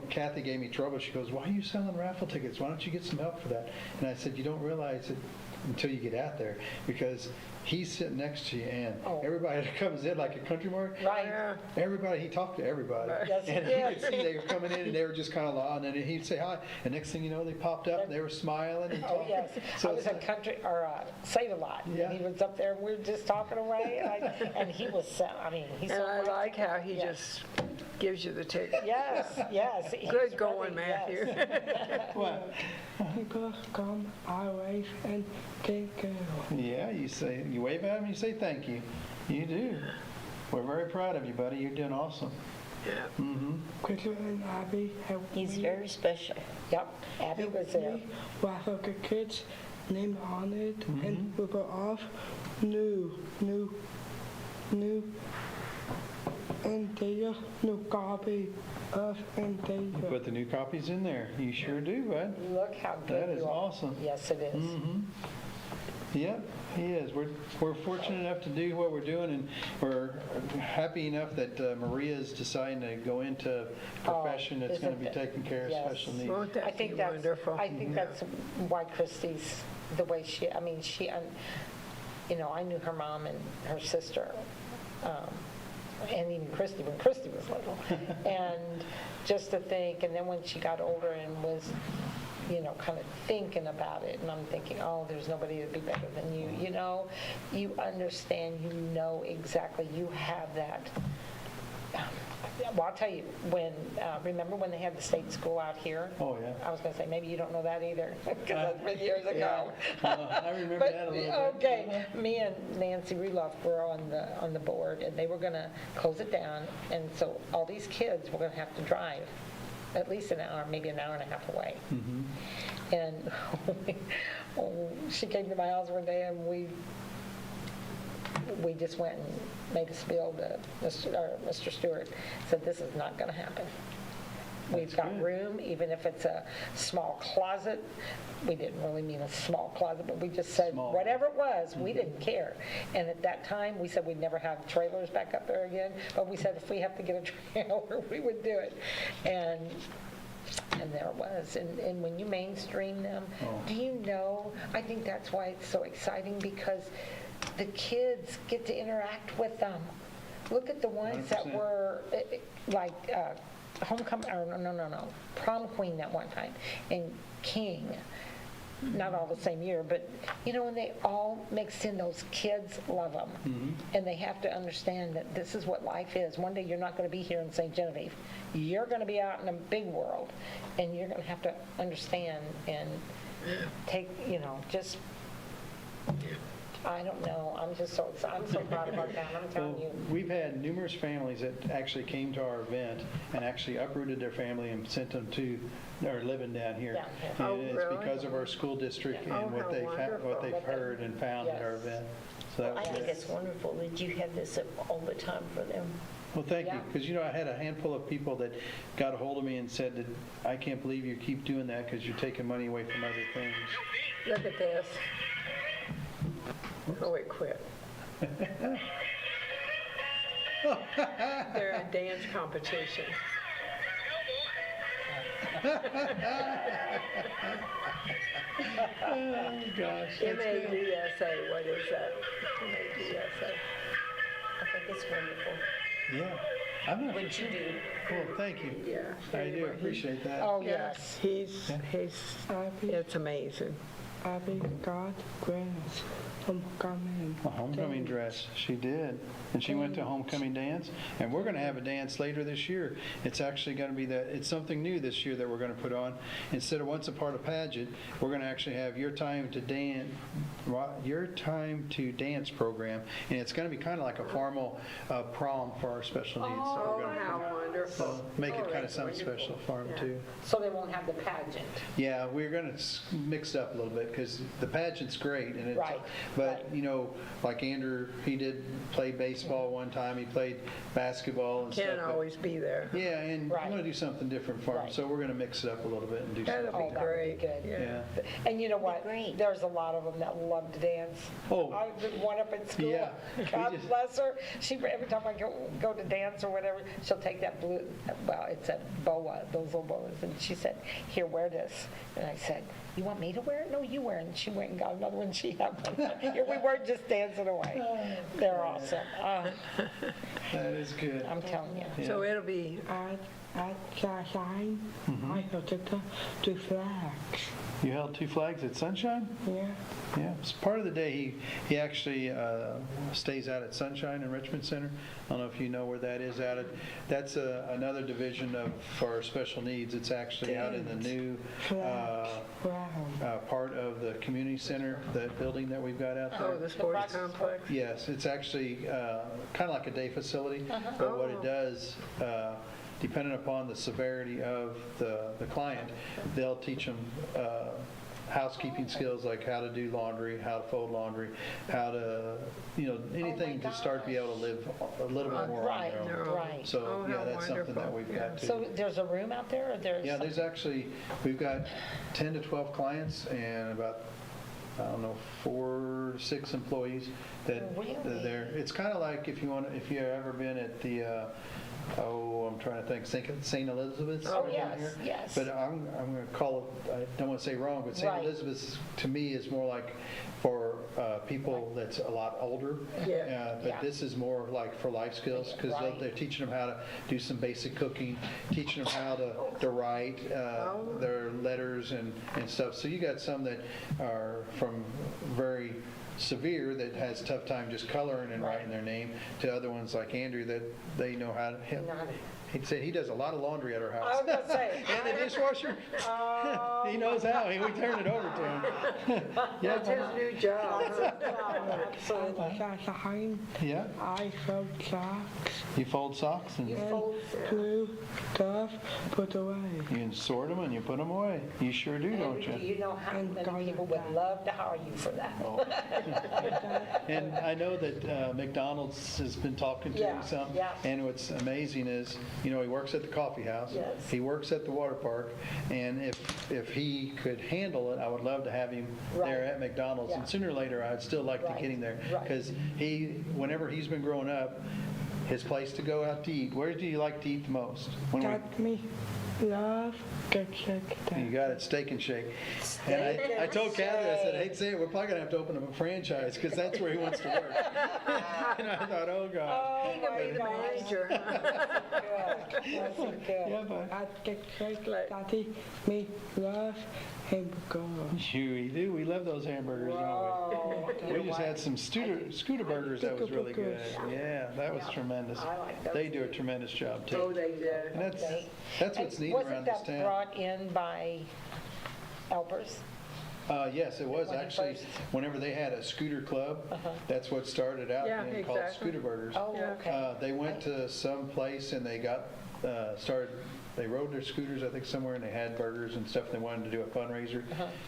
Kathy gave me trouble. She goes, "Why are you selling raffle tickets? Why don't you get some help for that?" And I said, "You don't realize it until you get out there, because he's sitting next to you, and Oh. everybody that comes in like a country market, Right. everybody, he talked to everybody. Yes, he And did. you could see they were coming in and they were just kind of loud, and then he'd say hi, and next thing you know, they popped up and they were smiling and Oh, talking. yes. So I was it's at country, or Save-A-Lot. Yeah. And he was up there, and we were just talking away, and he was, he's so And I much- like how he Yeah. just gives you the ticket. Yes, yes. he's Good going, ready, yes. Matthew. Well, People come our way and thank you. yeah, you wave at him, you say thank you. You do. We're very proud of you, buddy. You're doing awesome. Yeah. Christopher and Abby helped He's me. very special. Yep, Abby was there. Raffle the kids name on it, and we were off new, and they new copy of and they Put the new copies in there. You sure do, bud. Look how good That is you are. awesome. Yes, it is. Yep, he is. We're fortunate enough to do what we're doing, and we're happy enough that Maria's deciding to go into a profession that's going to be isn't it? taking care of Yes. special needs. Won't I that be think that's, wonderful? I think that's why Christy's the way she, I mean, I knew her mom and her sister, and even Christy, when Christy was little. And just to think, and then when she got older and was, kind of thinking about it, and I'm thinking, oh, there's nobody that'd be better than you, you understand, exactly, you have that. Well, I'll tell you, remember when they had the state school out here? Oh, yeah. I was going to say, maybe you don't know that either, because that's been years ago. I remember But, that a little bit. okay, me and Nancy Reloff were on the board, and they were going to close it down, and so all these kids were going to have to drive at least an hour, maybe an hour and a half away. And she came to my house one day, and we just went and made a spiel to Mr. Stewart, said, this is not going to happen. We've got room, even if it's a small closet. We didn't really mean a small closet, but we just said, Small. whatever it was, we didn't care. And at that time, we said we'd never have trailers back up there again, but we said if we have to get a trailer, we would do it. And there it was. And when you mainstream them, do you know, I think that's why it's so exciting, because the kids get to interact with them. Look at the ones that 100%. were like homecoming, or no, prom queen that one time, and King. not all the same year, but, when they all mix in, those kids love them. And they have to understand that this is what life is. One day you're not going to be here in St. Genevieve. You're going to be out in a big world, and you're going to have to understand and take, just, I don't know. I'm just so excited. I'm so proud of our town. I'm telling you. We've had numerous families that actually came to our event and actually uprooted their family and sent them to, or living down here. Down here. Oh, And it's really? because of our school district Oh, and what how they've wonderful. heard and found at our Yes. event. So that I was think good. it's wonderful that you have this up all the time for them. Well, thank you, Yeah. because I had a handful of people that got a hold of me and said that, I can't believe you keep doing that because you're taking money away from other things. Look at this. Oh, it quit. They're a dance competition. Oh, gosh. that's good. MADSA, what is that? MADSA. I think it's wonderful. Yeah. I'm not, What you do. well, thank you. Yeah. I do appreciate that. Oh, yes. He's, it's amazing. Abby got grants from coming. A homecoming dress, she did. And she went to homecoming dance, and we're going to have a dance later this year. It's actually going to be it's something new this year that we're going to put on. Instead of once a part of pageant, we're going to actually have Your Time to Dance program, and it's going to be kind of like a formal prom for our special needs. So Oh, we're going how wonderful. to make it Oh, kind of that's something wonderful. special for them Yeah. too. So they won't have the pageant. Yeah, we're going to mix it up a little bit because the pageant's great, and it's, Right, but like Andrew, he did play baseball one time. He played basketball and Can't stuff. but- always be there. Yeah, and Right. I'm going to do something different for him, Right. so we're going to mix it up a little bit and do That'll something. be that would be great. good. Yeah. And you know what? great. There's a lot of them that love to dance. Oh. I've been one up at school. Yeah. God We just- bless her. She, every time I go to dance or whatever, she'll take that blue, well, it's a boa, those little boas. And she said, here, wear this. And I said, you want me to wear it? No, you wear it. And she went and got another one. She had one. Here we were just dancing away. They're awesome. That is good. I'm telling you. Yeah. So it'll be, At Sunshine, I got the flags. You held 2 flags at Sunshine? Yeah. Yeah, it's part of the day. He actually stays out at Sunshine in Richmond Center. I don't know if you know where that is out at. That's another division for our special needs. It's actually out in the new Wow. part of the community center, that building that we've got out there. oh, the sports complex? Yes, it's actually kind of like a day facility, but what it does, depending upon the severity of the client, they'll teach them housekeeping skills like how to do laundry, how to fold laundry, how to, anything to start to be able to live a little bit more on Right, their own. right. So, Oh, yeah, how that's something that wonderful. we've got to. So there's a room out there or there's? Yeah, there's actually, we've got 10 to 12 clients and about, I don't know, 4 to 6 employees that Really? are there. It's kind of like if you've ever been at the, I'm trying to think, St. Elizabeth's. Oh, down yes, here. yes. But I'm going to call it, I don't want to say wrong, but St. Right. Elizabeth's to me is more like for people that's a lot older. Yeah. But Yeah. this is more like for life skills because Right. they're teaching them how to do some basic cooking, teaching them how to write their letters and stuff. So you got some that are from very severe that has a tough time just coloring and writing their name to other ones like Andrew that they know how to. He said he does a lot of laundry at our house. I was gonna say. And the dishwasher. He knows how. We turn it over to him. That's his new job. At Sunshine, Yeah. I fold socks You fold socks and and glue stuff put away. you sort them and you put them away. You sure do, don't you? You know how many people would love to hire you for that. And I know that McDonald's has been talking to him Yeah, some. yeah. And what's amazing is, he works at the coffee house. Yes. He works at the water park. And if he could handle it, I would love to have him there Right. at McDonald's. Yeah. And sooner or later, I'd still like to Right, get him there. right. Because whenever he's been growing up, his place to go out to eat, where do you like to eat the most? Got me love Steak Shake. You got it, Steak and Shake. And I told Kathy, I said, I hate to say it, we're probably gonna have to open up a franchise because that's where he wants to work. And I thought, oh God. He could be the manager. Yeah, but At Steak Shake, Daddy, me love hamburger. we do. We love those hamburgers, don't we? We just had some scooter burgers that was really good. Yeah, that was tremendous. I like those They do a tremendous job Oh, too. they did. And that's what's neat around this Wasn't that town. brought in by Elbers? Yes, it was When it actually, first- whenever they had a scooter club, that's what started out Yeah, being called exactly. Scooter Burgers. Oh, okay. They went to some place and they got, they rode their scooters, I think, somewhere, and they had burgers and stuff. They wanted to do a fundraiser.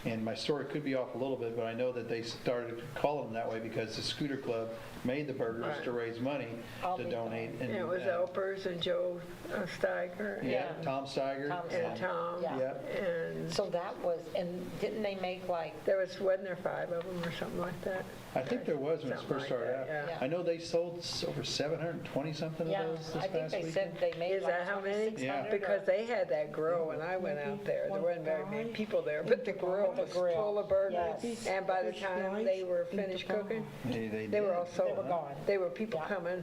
And my story could be off a little bit, but I know that they started calling them that way because the scooter club made the burgers to raise money to donate. And, Yeah, it was Elpers and Joe Steiger Yeah, Yeah. Tom Steiger. Tom and Tom. Yeah. Yeah. And So that was, and didn't they make like, wasn't there 5 of them or something like that? I think there was when it Something first like started that, out. yeah. I know they sold over 720 something yeah, of those this I think past they weekend. said they made Is like that how many? 2,600 Because they had that grill when I went out there. There wasn't very many people there, but the grill was full of burgers. Yes. And by the time they were finished cooking, They were did. all sold. They were gone. There were people coming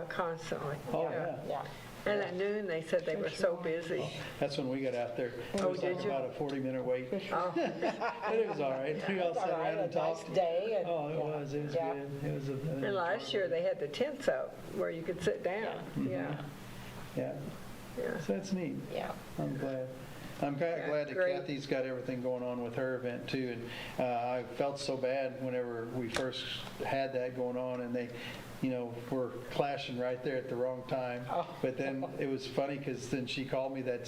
constantly. Oh, yeah. Yeah. And at noon, they said they were so busy. That's when we got out there. It Oh, was did like you? about a 40-minute wait. Oh, But it was all right. We all sat All right, around and a nice talked. day. And, Oh, it yeah. was. It was Yeah. good. It was a. and last year, they had the tents up where you could sit down. Yeah, Yeah. yeah. So that's neat. Yeah. I'm glad. I'm glad that great. Kathy's got everything going on with her event too. And I felt so bad whenever we first had that going on and they, were clashing right there at the wrong time. Oh. But then it was funny because then she called me the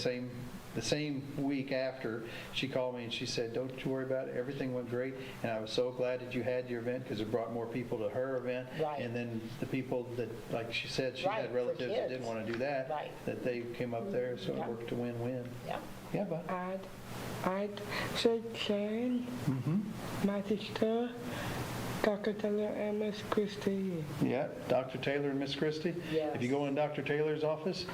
same week after, she called me and she said, don't you worry about it, everything went great, and I was so glad that you had your event because it brought more people to her event. Right. And then the people that, like she said, she Right, had for relatives that kids. didn't want to do that, Right. that they came up there, so Yeah. it worked to win-win. Yeah. Yeah, bud. I'd say Sharon, my sister, Dr. Taylor, and Miss Christie. Yeah, Dr. Taylor and Miss Christie. Yes. If you go in Dr. Taylor's office,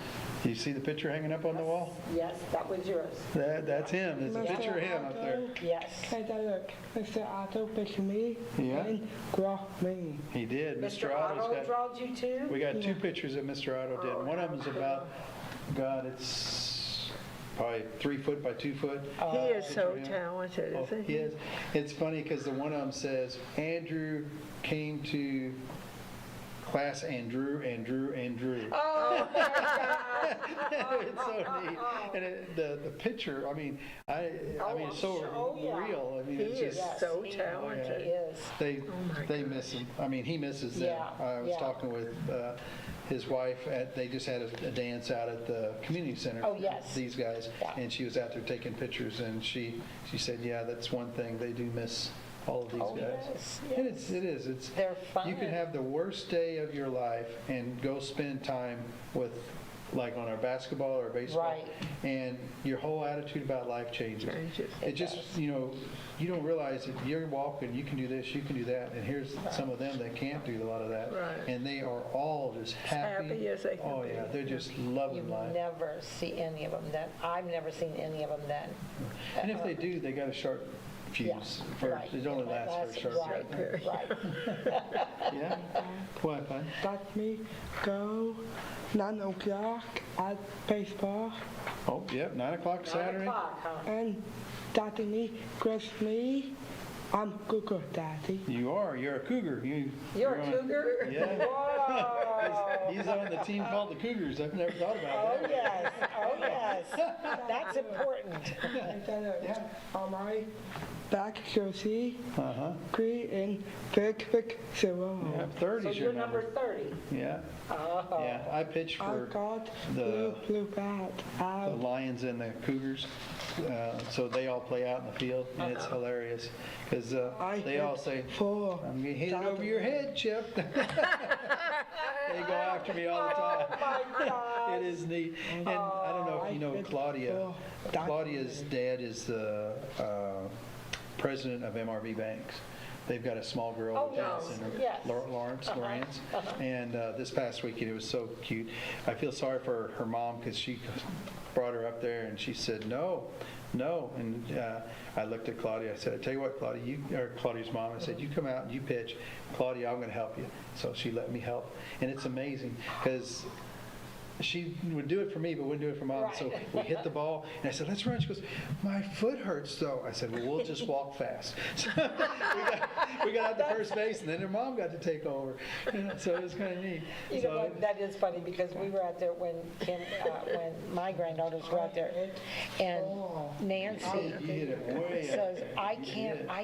you see the picture hanging up on the wall? Yes, that was yours. That's him. There's a picture of him up there. Yes. Take a look. Mr. Otto picked me Yeah. and draw me. He did. Mr. Otto's Otto got, drawed you too? we got 2 pictures that Mr. Otto did. One of them's about, God, it's probably 3 foot by 2 foot. He is so Yeah. talented, Oh, isn't he he? is. It's funny because the one of them says, Andrew came to class and drew and drew and drew. Oh, my God. It's so neat. And the picture, I mean, it's so Oh, yeah. real. I mean, He it's is just, so He talented. is. they miss him. I mean, he misses them. Yeah, I was yeah. talking with his wife, they just had a dance out at the community center. Oh, yes. These guys, Yeah. and she was out there taking pictures, and she said, yeah, that's one thing, they do miss all of these Oh, guys. yes, And it's They're fun. you can have the worst day of your life and go spend time with, like on our basketball or baseball, Right. and your whole attitude about life changes. Changes. It just, you don't realize that you're walking, you can do this, you can do that, and here's some of them that can't do a lot of that. Right. And they are all just happy. happy as they can Oh, be. yeah, they're just You loving life. never see any of them then. I've never seen any of them then. And if they do, they got a short fuse. Right. It only lasts for a short Right, period. right. Yeah? What, bud? Let me go 9 o'clock at baseball Oh, yep, 9 o'clock 9 Saturday. o'clock, huh? and Daddy me, Chris me. I'm Google Daddy. You're a cougar. You're a on- cougar? Yeah. Whoa. He's on the team called the Cougars. I've never thought Oh, about that. yes, oh, yes. That's important. And then on my back jersey, Uh-huh. green and big 0. Yeah, So 30's you're your number number. 30. Yeah, Oh. yeah. I pitched I for got the- blue bat the out. Lions and the Cougars, so they all play out in the field, and it's hilarious because they all say, Four. "I'm gonna hit it over your head, Chip." They go after me all the time. Oh, my God. It is neat. And I don't know if you know Claudia. Claudia's dad is the president of MRB Banks. they've got a small girl Oh, that dances yes, in her- yes. Lawrence. And this past weekend, it was so cute. I feel sorry for her mom because she brought her up there and she said, no. And I looked at Claudia. I said, I tell you what, Claudia, Claudia's mom, I said, you come out and you pitch. Claudia, I'm going to help you. So she let me help. And it's amazing because she would do it for me, but wouldn't do it for Mom. So we hit the ball, and I said, let's run. She goes, my foot hurts, though. I said, well, we'll just walk fast. So we got out to first base, and then her mom got to take over. So it was kind of neat. You know what, that is funny, because we were out there when my granddaughters were out there, and Nancy You hit it way up says, there. I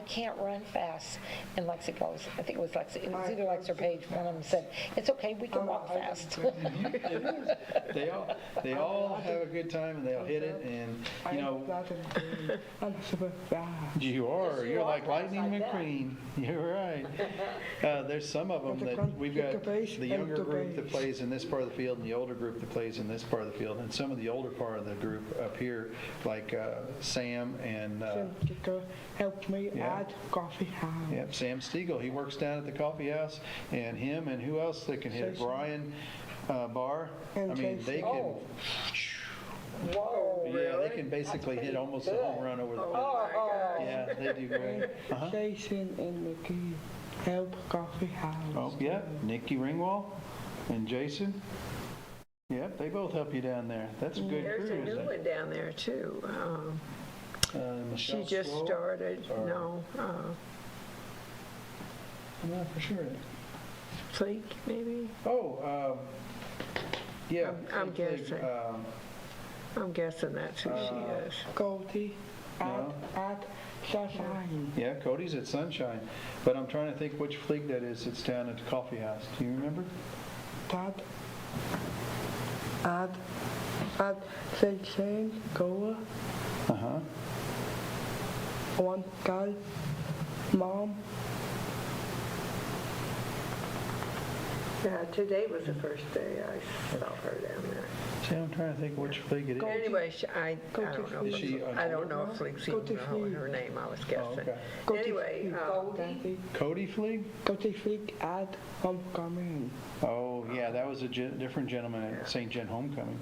can't run fast. And Lexi goes, I think it was Lexi, it was either Lex or Paige, one of them said, it's okay, we can walk fast. They all have a good time, and they'll hit it, and, you know, I'm super fast. you're like Lightning McQueen. You're right. There's some of them that we've got the younger group that plays in this part of the field and the older group that plays in this part of the field, and some of the older part of the group up here, like Sam and Help me Yeah. at coffee house. yep, Sam Stiegel. He works down at the coffee house, and him and who else that can hit it? Jason. Brian Barr. I And mean, they Jason. can. Whoa, Yeah, they can basically hit almost a home run over the fence. Oh, Yeah, they do great. Uh-huh. Jason and Mickey help coffee house. Oh, yeah, Nikki Ringwald and Jason. Yep, they both help you down there. That's a good There's crew, a new isn't it? one down there too. She Michelle just Sproul? started, Or- no, I'm not for sure. Fleek maybe? Oh, yeah. I'm Fleek, guessing. I'm guessing that's who she is. Cody No. at Sunshine. Yeah, Cody's at Sunshine, but I'm trying to think which fleet that is. It's down at the coffee house. Do you remember? That at Sunshine Goa. Uh-huh. One guy, mom. Yeah, today was the first day I saw her down there. See, I'm trying to think which fleet it is. Anyway, I don't know. Is she I don't know if Fleek's Go to even Fleek. her name, I was guessing. okay. Go to Anyway, Daddy. Cody Fleet? Go to Fleek at homecoming. Oh, yeah, that was a different gentleman at St. John Homecoming.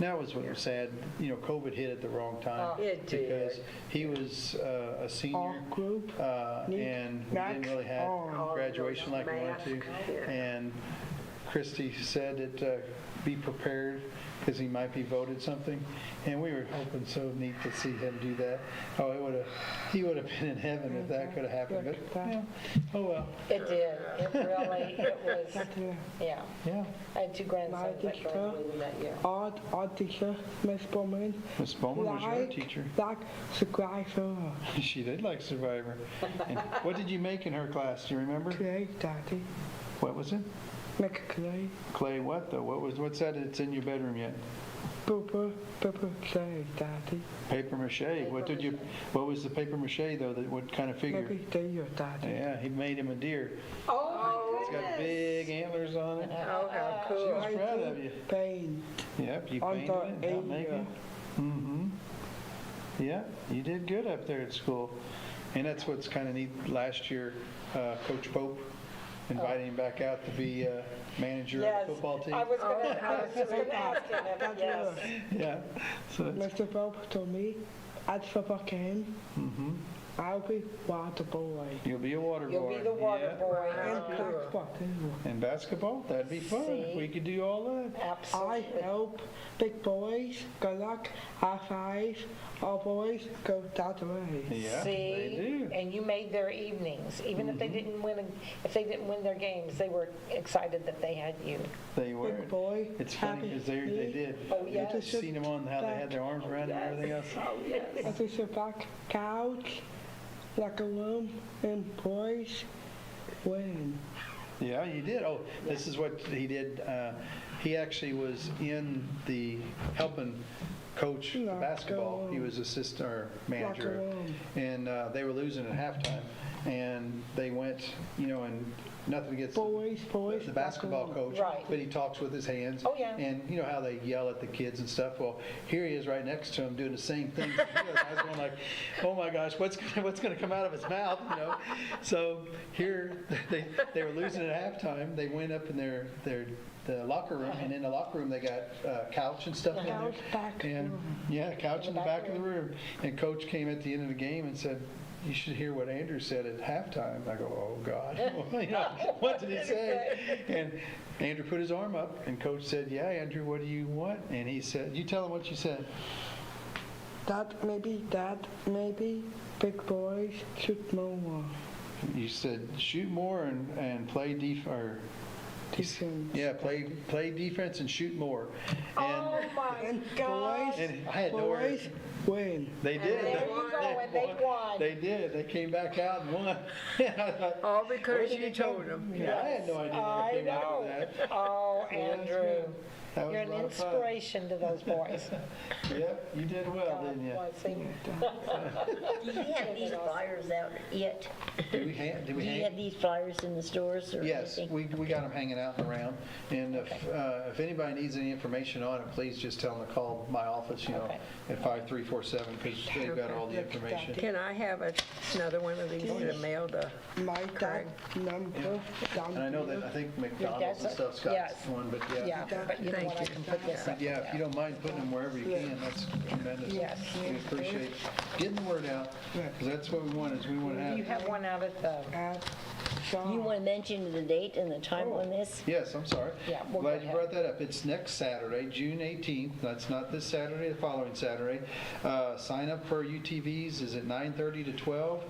That was what was sad. You know, COVID hit at the wrong time. It did. Because he was a senior, All group. and we didn't Max really have on. graduation like we wanted to. Yeah. And Christy said that be prepared because he might be voted something. And we were hoping so neat to see him do that. Oh, he would have been in heaven if that could have happened. But, yeah, oh well. it did, it was, yeah. Yeah. I had two grandsons that graduated that year. Art teacher, Miss Bowman. Miss Bowman was your art teacher. Like Survivor. She did like Survivor. And what did you make in her class? Do you remember? Clay, Daddy. What was it? Make clay. Clay what though? What's that that's in your bedroom yet? Paper clay, Daddy. Paper mache. What was the paper mache though? What kind of figure? Maybe deer, Daddy. Yeah, he made him a deer. Oh, It's got big antlers on it. Oh, how She cool. was proud of you. Paint. Yep, you On painted the it, helped make area. it. Mm-hmm. Yeah, you did good up there at school. And that's what's kind of neat. Last year, Coach Pope invited him back out to be manager yes, of the football team. I was just gonna ask him, that, yes. Yeah. So it's, Mr. Pope told me at football game, I'll be water boy. you'll be a water boy. You'll be the water Yeah. boy. And basketball too. And basketball, that'd be fun. See? We could do all that. I Absolutely. help big boys, good luck, high five, all boys go that way. Yeah, they See, do. and you made their evenings, even if they didn't win, if they didn't win their games, they were excited that they had you. They were. Big boy, It's funny because they did. Oh, yes. You've seen them on how they had their arms around and everything else. I just sit back, couch, like a room, and boys win. Yeah, you did. Oh, this is what he did. He actually was in the helping coach the basketball. He was assistant or manager, and they were losing at halftime, and they went, and nothing against the basketball coach, Right. but he talks with his hands. Oh, yeah. And you know how they yell at the kids and stuff. Well, here he is right next to him doing the same thing. I was going like, oh my gosh, what's going to come out of his mouth? So here they were losing at halftime. They went up in the locker room, and in the locker room they got couch and stuff in there. Couch back And yeah, couch in the back of the room. And coach came at the end of the game and said, "You should hear what Andrew said at halftime." I go, "Oh God, what did he say?" And Andrew put his arm up, and coach said, "Yeah, Andrew, what do you want?" And he said, "You tell him what you said." That maybe big boys should more You said, "Shoot more and play defense." defense. Yeah, play defense and shoot more. Oh my gosh. And I had nowhere. Boys win. They did. There you go, and they won. They did. They came back out and won. I thought, All because where did you he come told them. from? Yeah, I had no idea I what came out know. of that. Oh, So that's Andrew, good. That was you're a an lot of fun. inspiration to those boys. Yep, you did well, didn't you? Was he? Do you have these flyers out yet? Did we hang? Do you have these flyers in the stores or Yes, anything? we got them hanging out and around. And if anybody needs any information on it, please just tell them to call my office, Okay. at 5347, because they've got all the information. Can I have another one of these to mail to My card number down And I know that, I think McDonald's and stuff's got Yes. one, but yeah. Yeah, but you know Thank what, I you. can put this up. Yeah, if you don't mind putting them wherever you can, that's tremendous. Yes. We appreciate getting the word out, because that's what we want, is we want to You have. have one out at the, at You want to mention the date and the time on this? Yes, I'm sorry. Yeah, we'll Glad go you ahead. brought that up. It's next Saturday, June 18th. That's not this Saturday, the following Saturday. Sign up for UTVs is at 9:30 to 12.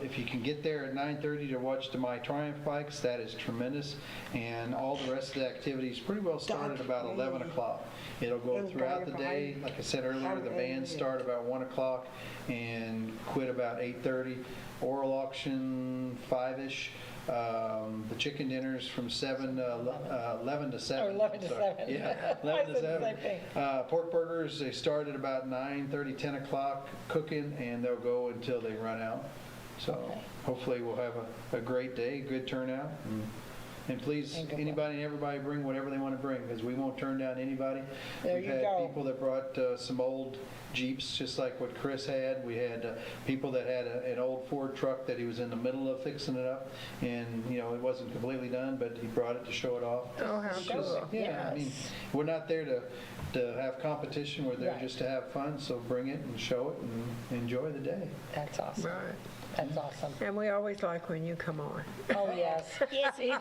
If you can get there at 9:30 to watch the My Triumph bikes, that is tremendous. And all the rest of the activities pretty well start at about 11 o'clock. It'll go throughout the day. Like I said earlier, the bands start about 1 o'clock and quit about 8:30. Oral auction, 5-ish. The chicken dinners from 11 to 7. Or 11 to I'm sorry. 7. Yeah, I 11 to said the 7. same thing. Pork burgers, they start at about 9:30, 10 o'clock cooking, and they'll go until they run out. So hopefully we'll have a great day, good turnout. And please, And good anybody and everybody bring whatever they want to bring, because we won't turn down anybody. There We've you had go. people that brought some old Jeeps, just like what Chris had. We had people that had an old Ford truck that he was in the middle of fixing it up, and it wasn't completely done, but he brought it to show it off. Oh, how It's just- cool. Yeah, I mean, we're not there to have competition. We're there Right. just to have fun. So bring it and show it and enjoy the day. that's awesome. Right. That's awesome. And we always like when you come on. Oh, yes. Yes, we Even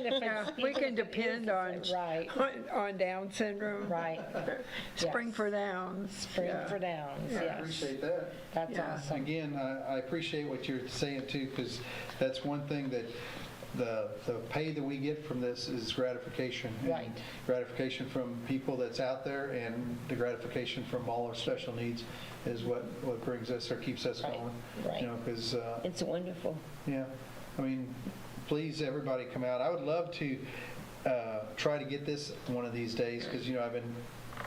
do. if Yeah, it's. we can depend on, Right. on Down syndrome. Right. Spring Yes. for Downs. Spring Yeah. for Downs, I yes. appreciate that. That's Yeah. awesome. Again, I appreciate what you're saying too, because that's one thing that the pay that we get from this is gratification. And Right. gratification from people that's out there, and the gratification from all our special needs is what brings us or keeps us Right. going. Right. Because, It's wonderful. yeah, I mean, please, everybody come out. I would love to try to get this one of these days, because, I've been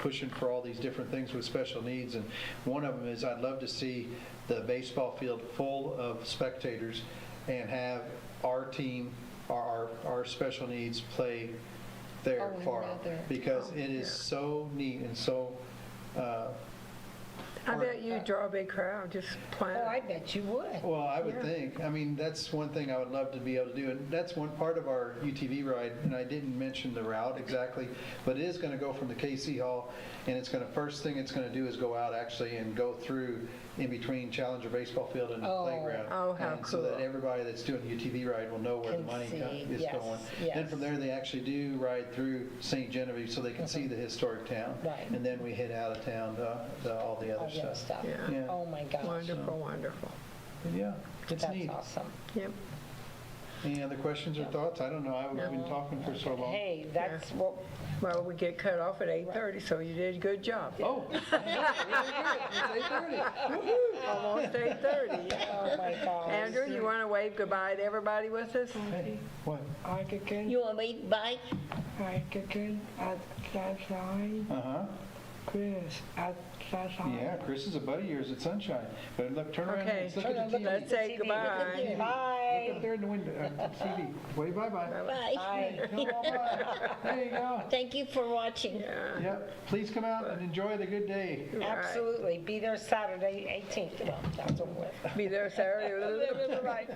pushing for all these different things with special needs, and one of them is I'd love to see the baseball field full of spectators and have our team, our special needs play there Oh, for right them, there. because it is so neat and so I bet you draw a big crowd just playing. Oh, I bet you would. well, I would think. I mean, that's one thing I would love to be able to do, and that's one part of our UTV ride, and I didn't mention the route exactly, but it is going to go from the KC Hall, and first thing it's going to do is go out actually and go through in between Challenger Baseball Field and the Oh. playground. Oh, how and so that cool. everybody that's doing the UTV ride will know where the Can money see, is yes, going. yes. Then from there, they actually do ride through St. Genevieve so they can see the historic town. Right. And then we head out of town to all the All other the other stuff. stuff. Yeah. Yeah. Oh, my gosh. Wonderful, wonderful. Yeah, it's That's neat. awesome. Yep. Any other questions or thoughts? I don't know. I've been talking for so long. Hey, that's what, Well, we get cut off at 8:30, so you did a good job. Oh, really good. It's 8:30. Almost 8:30. oh, my gosh. Andrew, you want to wave goodbye to everybody with us? What? I again You want me to bike? at that time. Uh-huh. Chris at Sunshine. Yeah, Chris is a buddy of yours at Sunshine. But look, turn around Okay, and look at the TV. let's say goodbye. Look Bye. up there in the window, TV. Wave bye-bye. Bye. Tell them all bye. There you go. Thank you for watching. Yep, please come out and enjoy the good day. Absolutely. Be there Saturday, 18th. Well, that's over with. Be there Saturday. Right.